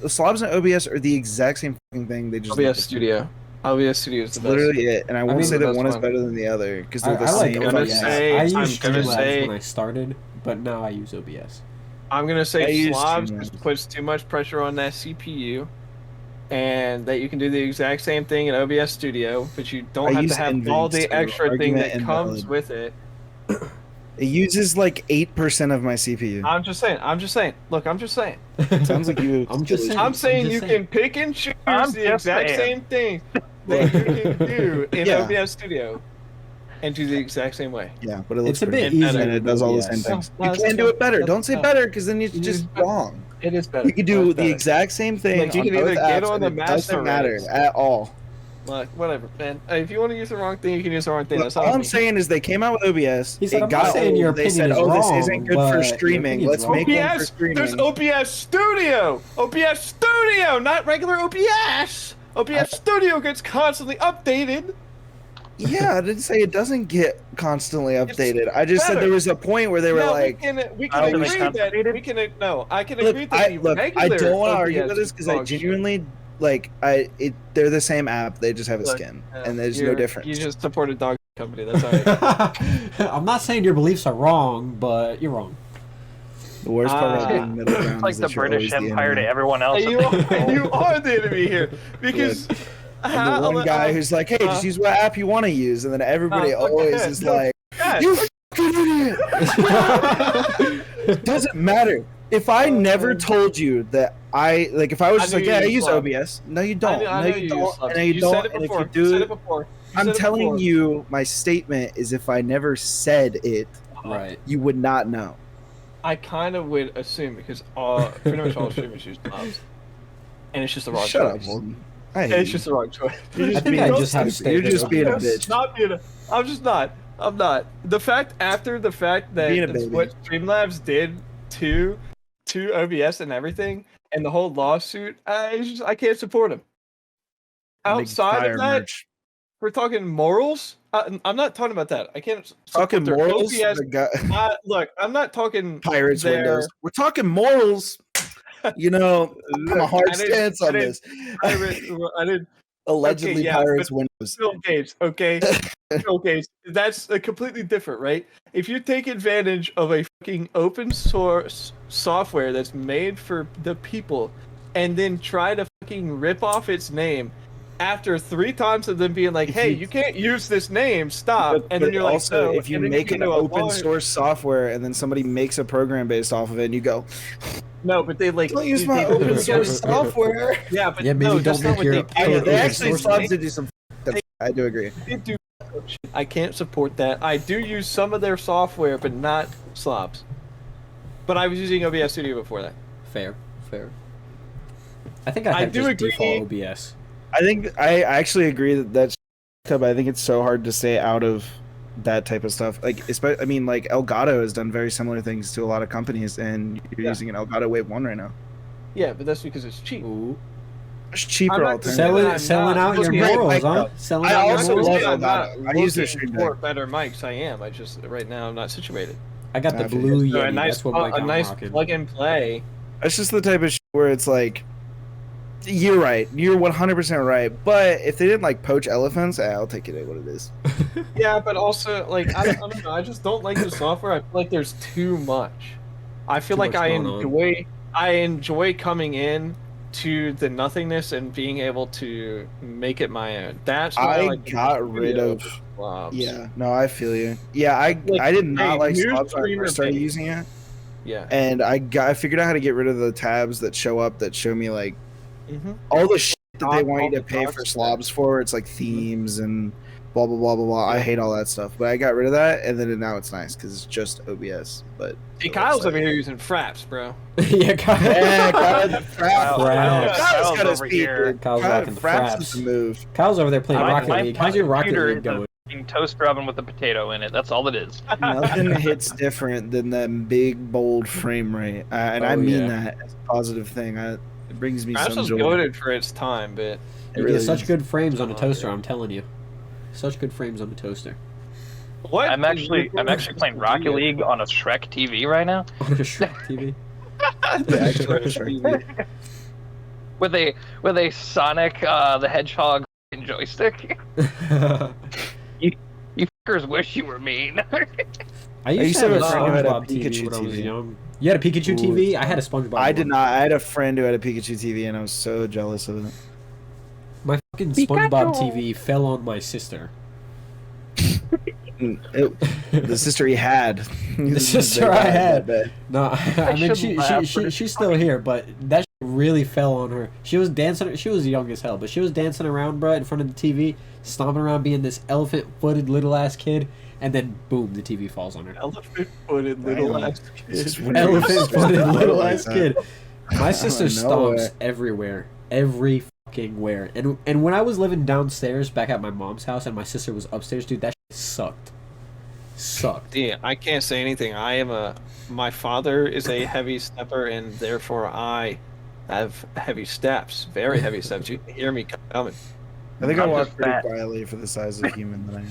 and OBS are the exact same fucking thing. They just look OBS Studio. OBS Studio is That's the best. literally it, and I won't mean, say that that's one is fine. better than the other because I, they're the I like same. gonna OBS. say- I I'm used gonna Streamlabs say- when I started, but now I use OBS. I'm gonna I say use slobs Streamlabs. just puts too much pressure on that CPU, and that you can do the exact same thing in OBS Studio, but you don't I have use to have NVIDIA all the too. extra thing Argument that comes invalid. with it. It uses like 8% of my CPU. I'm just saying. Look, I'm just saying. Sounds like you. I'm just saying. I'm saying just you saying. can pick and choose I'm the just exact saying. same thing that you can do in Yeah. OBS Studio, and do the exact same way. Yeah, but it looks It's a bit pretty. easier. And it does all the same OBS. things. No, You that's can do not- it better. that's Don't say not- better because then it's It just is better. wrong. It is better. You can do It's the better. exact same thing Like, you on can both either get apps, on and the it doesn't master matter race. at all. Like, whatever, man. If you want to use the wrong thing, you can use the wrong thing. Look, That's not all I'm me. saying is they came out with OBS. He said, it "I'm not got saying your old. They opinion said, is "Oh, this wrong, isn't good but for your streaming. opinion's Let's wrong." make one for OBS, streaming." there's OBS Studio. OBS Studio, not regular OBS. OBS Studio gets constantly updated. Yeah, I didn't say it doesn't get constantly updated. I just said better. there was a point where they were No, like, we I can don't agree think that it's we can no. I can look, agree that the I regular don't want to argue OBS with this because I dog shit. genuinely they're the same app. They just have a Look, skin, Yeah, and there's no you're- difference. You just support a dog company. That's all right. I'm not saying your beliefs are wrong, but you're wrong. The worst part about Ah. being middle ground It's like is the that you're British always the Empire to enemy. everyone else. And you are the enemy here because I'm the one guy who's like, "Hey, just use what app you want to use," and then everybody always is like, "You fucking idiot!" It doesn't matter. If I never told you that if I was I just knew like, you "Yeah, I used use Slab. OBS," no, you don't. I No, know you use don't. Slab. No, you said don't. it And if before. you You said do, it before. You I'm said it telling before. you, my statement is if I never said it, Right. you would not know. I kind of would assume because pretty much all streamers use knobs, and it's just the wrong Shut up, choice. Holden. I hate It's you. just the wrong choice. You're I think being I so just have stupid. You're stated just being a OBS. bitch. Not being I'm just not. I'm not. The fact that Being a it's baby. what Streamlabs did to OBS and everything, and the whole lawsuit, I can't support him. Outside Fire of that, merch. we're talking morals. I'm not talking about that. I can't support Talking their morals. OBS. the guy- Look, I'm not talking Pirates their- Windows. We're talking morals. You know, I'm a hard I didn't- stance I on didn't- this. I did Allegedly, yeah, Pirates Windows. Bill Gates, okay? Bill Gates. That's completely different, right? If you take advantage of a fucking open source software that's made for the people and then try to fucking rip off its name after 3 times of them being like, If hey, you- you can't use this name, stop. But, and then you're also, like, no. if you and then make get an into a open lawyer- source software and then somebody makes a program based off of it, and you go, No, but they like "Don't use they- my they- open they- source software." Yeah, but Yeah, maybe no, don't that's not make what your- they I do. know, they open actually source slobs to do some. I do agree. They do shit. I can't support that. I do use some of their software, but not slobs. But I was using OBS Studio before that. Fair. I think I I have do just agree- default OBS. I think I actually agree that that's. But I think it's so hard to stay out of that type of stuff. Like, I mean, like Elgato has done very similar things to a lot of companies, and you're Yeah. using an Elgato Wave 1 right now. Yeah, but that's because it's cheap. Ooh. It's cheaper I'm not alternative. saying that Selling I'm out not your looking- morals, Right, huh? Mike, Selling I out your also morals. love I'm not Elgato. I use their looking stream for deck. better mics. I am. I just right now I'm not situated. I got the I feel blue you. So Yeti. a nice, That's what mic a I'm nice rocking. plug and play. It's just the type of shit where it's like, you're right. You're 100% right. But if they didn't like poach elephants, I'll take it at what it is. Yeah, but also like I don't know. I just don't like the software. I feel like there's too much. I feel Too like much going on. I enjoy coming in to the nothingness and being able to make it my own. That's what I I like the most got rid video of. over slobs. Yeah, no, I feel you. Yeah, Like, I did not hey, like new slobs when I streamer first started base. using it, Yeah. and I figured out how to get rid of the tabs that show up that show me like Mm-hmm. all the shit that they All want you to the pay dog for stuff. slobs for. It's like themes and blah blah blah blah blah. I Yeah. hate all that stuff, but I got rid of that, and then now it's nice because it's just OBS. But See, the Kyle's website- over here using fraps, bro. Yeah, Kyle. Yeah, Kyle's Fraps. Kyle's got his over feet, here. dude. Kyle's rocking the Fraps fraps. is the move. Kyle's over there playing My- Rocket my- League. my How's your Rocket computer League is a going? fucking toaster oven with a potato in it. That's all it is. Nothing hits different than that big bold frame rate, and I Oh, mean yeah. that as a positive thing. It brings me Fraps some was joy. goated for its time, but It You really get such is. good frames on a toaster, yeah. I'm telling you. Such good frames on the toaster. what? I'm actually playing Rocket League on a Shrek TV right now On a Shrek TV. The actual Shrek. with a Sonic the Hedgehog joystick. You fuckers wish you were mean. I used to have a friend who had a SpongeBob TV Pikachu when I was TV. young. You had a Pikachu Ooh, TV? I had a SpongeBob I did one. not. I had a friend who had a Pikachu TV, and I was so jealous of it. My fucking SpongeBob TV fell on my sister. The sister he had. The sister I had. That No, I mean shouldn't laugh, but she's still here, but that shit really fell on her. She was dancing. She was young as hell, but she was dancing around, bro, in front of the TV, stomping around, being this elephant-footed little ass kid, and then boom, the TV falls on her. Elephant-footed little Damn. ass. Elephant-footed little ass kid. My sister Nowhere. stomps everywhere, every fucking where. And when I was living downstairs back at my mom's house, and my sister was upstairs, dude, that shit sucked. Sucked. Yeah, I can't say anything. My father is a heavy stepper, and therefore I have heavy steps, very heavy steps. You can hear me coming. I think I I'm walk just pretty fat. quietly for the size of human that I am.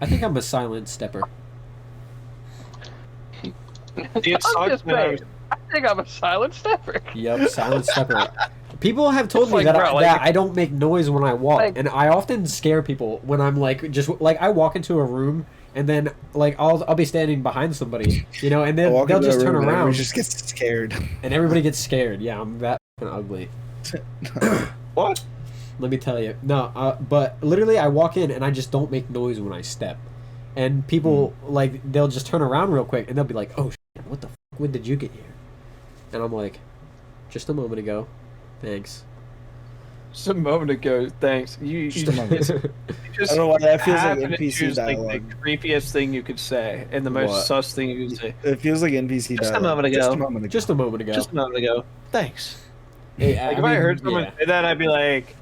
I think I'm a silent stepper. It I'm sucks just when I saying. was- I think I'm a silent stepper. Yep, silent stepper. People have told It's me like, that, bro, like- that I don't make noise when I walk, Like- and I often scare people when I'm like just like I walk into a room and then like I'll be standing behind somebody, you know, and I then walk they'll into a just turn room and everyone around just gets scared. and everybody gets scared. Yeah, I'm that fucking ugly. What? Let me tell you. No, but literally, I walk in and I just don't make noise when I step, and people like they'll just turn around real quick and they'll be like, "Oh shit, what the fuck? When did you get here?" And I'm like, "Just a moment ago, thanks." Just a moment ago, thanks. You Just a moment. just I don't know why that feels like happen to NPC choose, like, dialogue. the creepiest thing you could say and the most What? sus thing you could say. It feels like NPC Just a dialogue. moment ago. Just a moment ago. Just a moment ago. Just a moment ago. Thanks. Hey, Like if I mean, heard someone yeah. say that, I'd be like,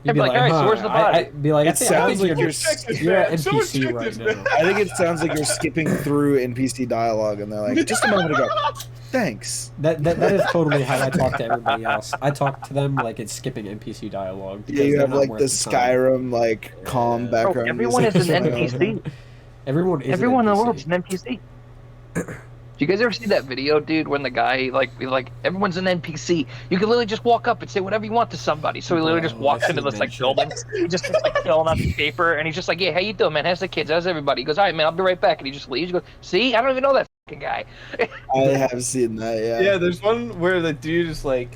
You'd I'd be like, "Alright, so where's the body?" I'd be like, I It think sounds like you're, you're you're an Someone NPC check right this, now. man. I think it sounds like you're skipping through NPC dialogue, and they're like, "Just a moment ago, thanks." That is totally how I talk to everybody else. I talk to them like it's skipping NPC dialogue. Yeah, because you they're have not like worth the time. Skyrim like calm Yeah. background. Bro, everyone is music. an NPC. Everyone is Everyone an in the NPC. world's an NPC. Do you guys ever see that video, dude, when the guy like everyone's an NPC? You can literally just walk up and say whatever you want to somebody. So he literally just Bro, walks I've into seen this that like shit. building. He just starts like filling out the paper, and he's just like, "Yeah, how you doing, man? How's the kids? How's everybody?" He goes, "All right, man, I'll be right back." And he just leaves. He goes, "See, I don't even know that fucking guy." I have seen that. Yeah. yeah, there's one where the dude is like,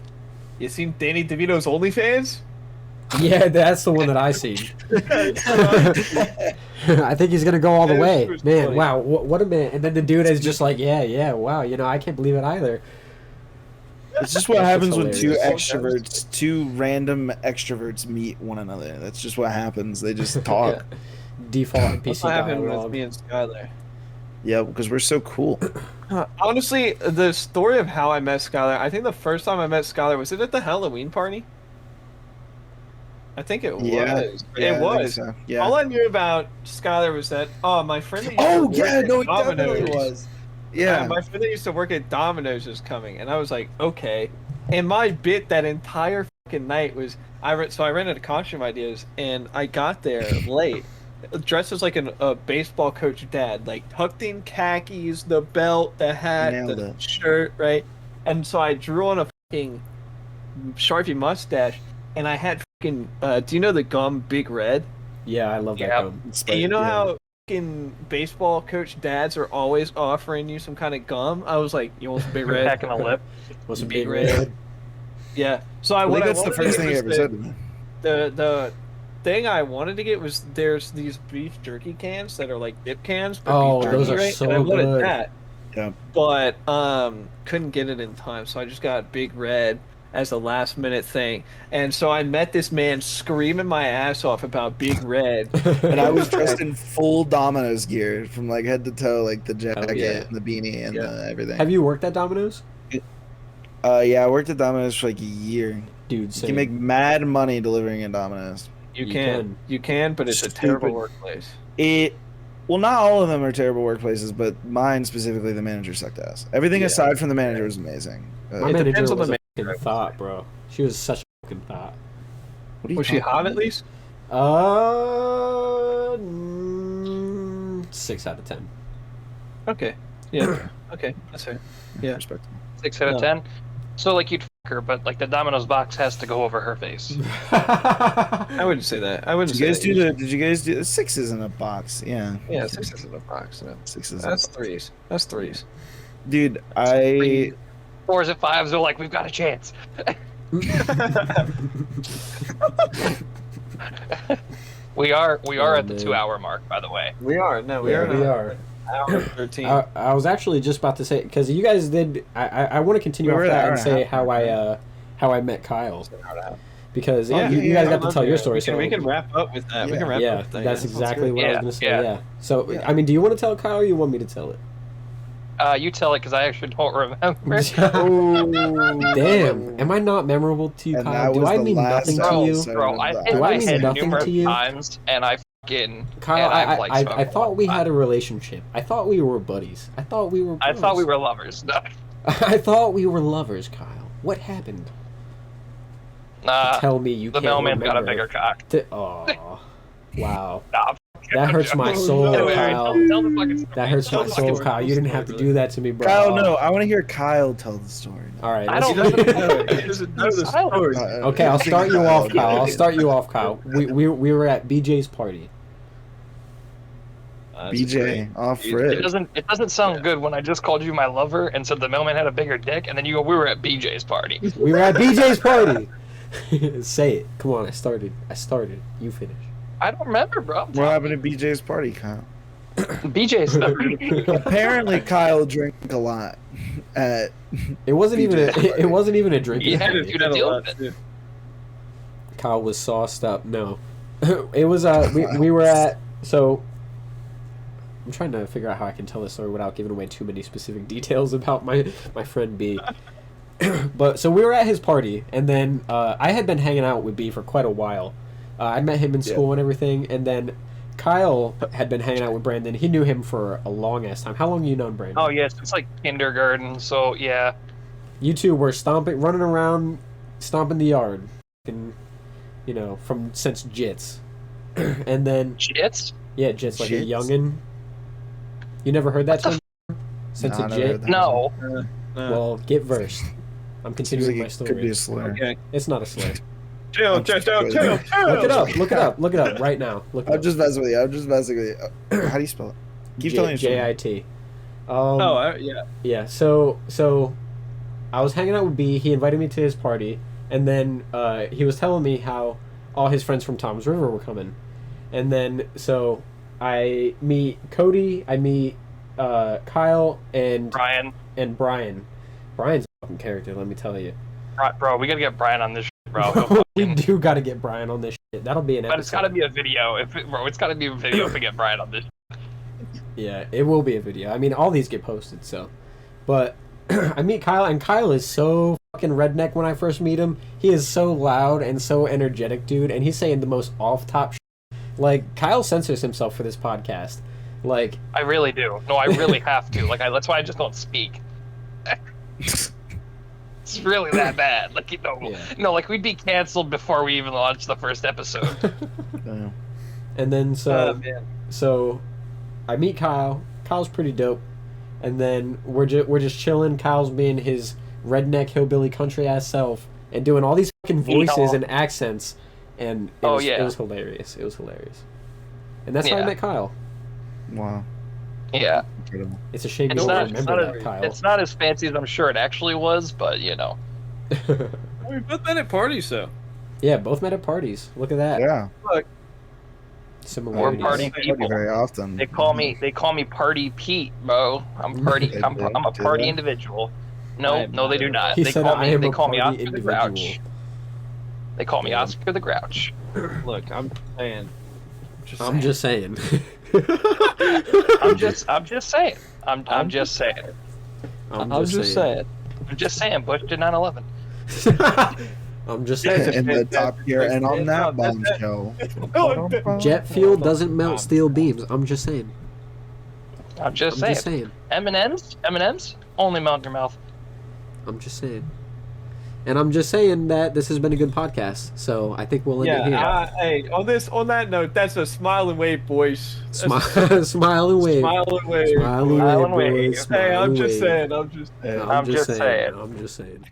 you seen Danny DeVito's OnlyFans? Yeah, that's the one that I seen. I think he's gonna go all the That way. was Man, funny. wow, what a man! And then the dude is just like, yeah, wow. You know, I can't believe it either. It's just what That's happens when two hilarious. extroverts, two random extroverts meet one another. That's just what happens. They just talk. Default That's NPC what happened with dialogue. me and Skylar. Yeah, because we're so cool. Honestly, the story of how I met Skylar, I think the first time I met Skylar, was it at the Halloween party? I think it was. Yeah, It I think was. so. Yeah. All I knew about Skylar was that, my friend that used Oh to yeah, work no, at it definitely Domino's, was. Yeah. my friend that used to work at Domino's was coming, and I was like, okay. And my bit that entire fucking night was, I rented a costume ideas, and I got there late, dressed as like a baseball coach dad, like tucked in khakis, the belt, the hat, Nailed the it. shirt, right? And so I drew on a fucking Sharpie mustache, and I had fucking, do you know the gum Big Red? Yeah, I love that Yeah. gum. And you know Yeah. how fucking baseball coach dads are always offering you some kind of gum, I was like, you want some Big Red? Packing a lip. Was some Big Big Red. Red. Yeah. So I think what that's the wanted to first get thing he was ever said to me. The thing I wanted to get was there's these beef jerky cans that are like dip cans. For Oh, beef those jerky, are right? so And I wanted good. that, Yeah. but couldn't get it in time, so I just got Big Red as a last minute thing. And so I met this man screaming my ass off about Big Red. And I was dressed in full Domino's gear from like head to toe, like the jacket yeah. and the beanie and the everything. Have you worked at Domino's? Yeah, I worked at Domino's for like a year. Dude, You same. can make mad money delivering at Domino's. You can. can, but it's a terrible Stupid. workplace. Well, not all of them are terrible workplaces, but mine specifically, the manager sucked ass. Everything Yeah. aside from the manager was amazing. My It manager depends on was the a manager, I fucking would thought, bro. She was such a fucking thought. What are you Was she talking hot about? at least? 6 out of 10. Okay. Yeah. Okay. That's fair. Yeah. Respectable. 6 out of No. 10. So like you'd fuck her, but like the Domino's box has to go over her face. I wouldn't say that. I wouldn't Did you guys say do that. the? Did you guys do the sixes in a box? Yeah. Yeah, 6 is in the box. No. Sixes. That's threes. That's threes. Dude, I 4s and 5s are like, we've got a chance. We are Oh, at the man. 2-hour mark, by the way. We are. No, we Yeah, are. we not. are. Hour 13. I was actually just about to say, because you guys did. I want to continue We off were that an and hour and a say half. how I met Kyle, because Oh, you guys got to tell your story. We can wrap up with that. We Yeah. can wrap Yeah, up with that. that's Yeah, sounds exactly good. what I was Yeah, gonna say. yeah. Yeah. So Yeah. I mean, do you want to tell Kyle, or you want me to tell it? You tell it because I actually don't remember. Oh, Damn, am I not memorable to you, And Kyle? that Do was I the mean last nothing to you? episode. Bro, I've hit Do I my mean head nothing numerous to you? times, and I fucking... Kyle, and I've, like, I smoked thought we a lot. had a relationship. I thought we were buddies. I thought we were. I thought we bros. were lovers. No. I thought we were lovers, Kyle. What happened? Nah, Tell me you the can't mailman's got a remember. bigger cock. Oh, wow. Nah, That hurts my soul, Anyway, Kyle. tell the fucking story. That hurts Tell my the soul, fucking story. Kyle. You didn't have to do that to me, bro. Kyle, no, I want to hear Kyle tell the story. All right. I let's- don't know. He doesn't know the story. Okay, I'll start you off, Kyle. I'll start you off, Kyle. We were at BJ's party. BJ off It rip. doesn't sound good when I just called you my lover and said the mailman had a bigger dick, and then you go, we were at BJ's party. We were at BJ's party. Say it. Come on. I started. You finish. I don't remember, bro. What happened at BJ's party, Kyle? BJ's. Apparently, Kyle drank a lot. At It wasn't even. It wasn't even a drinking. You had party. to deal with it. Kyle was sauced up. No, it was. We were at. So I'm trying to figure out how I can tell this story without giving away too many specific details about my friend B. But so we were at his party, and then I had been hanging out with B for quite a while. I met him in school and everything, and then Kyle had been hanging out with Brandon. He knew him for a long ass time. How long you known Brandon? Oh yes, it's like kindergarten. So yeah, You two were running around, stomping the yard, and since Jits, and then jits. yeah, Jits like a Jits? youngin. You never heard that term? Since Nah, a never jit. heard that. No, Well, get versed. I'm Seems continuing like my it could be story. a slur. Okay. It's not a slur. Chill. Look it up right now. Look it I'm up. just messing with you. I'm just messing with you. How do you spell it? Keep telling your story. JIT. Yeah. Yeah. So, I was hanging out with B. He invited me to his party, and then he was telling me how all his friends from Tom's River were coming, and then so I meet Cody. I meet Kyle and Brian. Brian. Brian's a fucking character. Let me tell you. Bro, we gotta get Brian on this shit, bro. We do got to get Brian on this shit. That'll be an episode. But it's gotta be a video. It's gotta be a video if we get Brian on this. Yeah, it will be a video. I mean, all these get posted, so. But I meet Kyle, and Kyle is so fucking redneck when I first meet him. He is so loud and so energetic, dude, and he's saying the most off-top shit. Like, Kyle censors himself for this podcast. Like, I really do. No, I really have to. Like, that's why I just don't speak. It's really that bad. Like, Yeah. no, like we'd be canceled before we even launched the first episode. Yeah. and then so Man. so I meet Kyle. Kyle's pretty dope. And then we're just chilling. Kyle's being his redneck hillbilly country ass self and doing all these fucking voices and accents, and it was hilarious. It was hilarious. And that's how I Yeah. met Kyle. Wow. Yeah, Incredible. It's a shame you it's don't not. remember that, Kyle. It's not as fancy as I'm sure it actually was, but you know. We both met at parties, though. Yeah, both met at parties. Look at that. Yeah. Look, We're Similarities. party Party people. very often. They call me Party Pete, Bo. I'm party. They I'm do, a do party they? individual. I No, am no, they do not. He They said, call "I me. am They a call me party Oscar the individual." Grouch. They call me Damn. Oscar the Grouch. look, I'm saying. I'm just saying. I'm just saying. I'm just saying. I'm just saying. I'm just saying. Bush did 9/11. I'm just That's saying. a In the top here, and on that that's- bombshell. Jet fuel doesn't melt steel beams. I'm just saying. I'm just I'm saying. just saying. M&Ms only melt in your mouth. I'm just saying. And I'm just saying that this has been a good podcast. So I think we'll end it here. Yeah. Hey, on that note, that's a smile and wave, boys. Smile and wave. Smile and wave. Smile and Smile wave, and wave. boys. Smile Hey, I'm and just wave. saying. I'm just saying. I'm just saying. I'm just saying.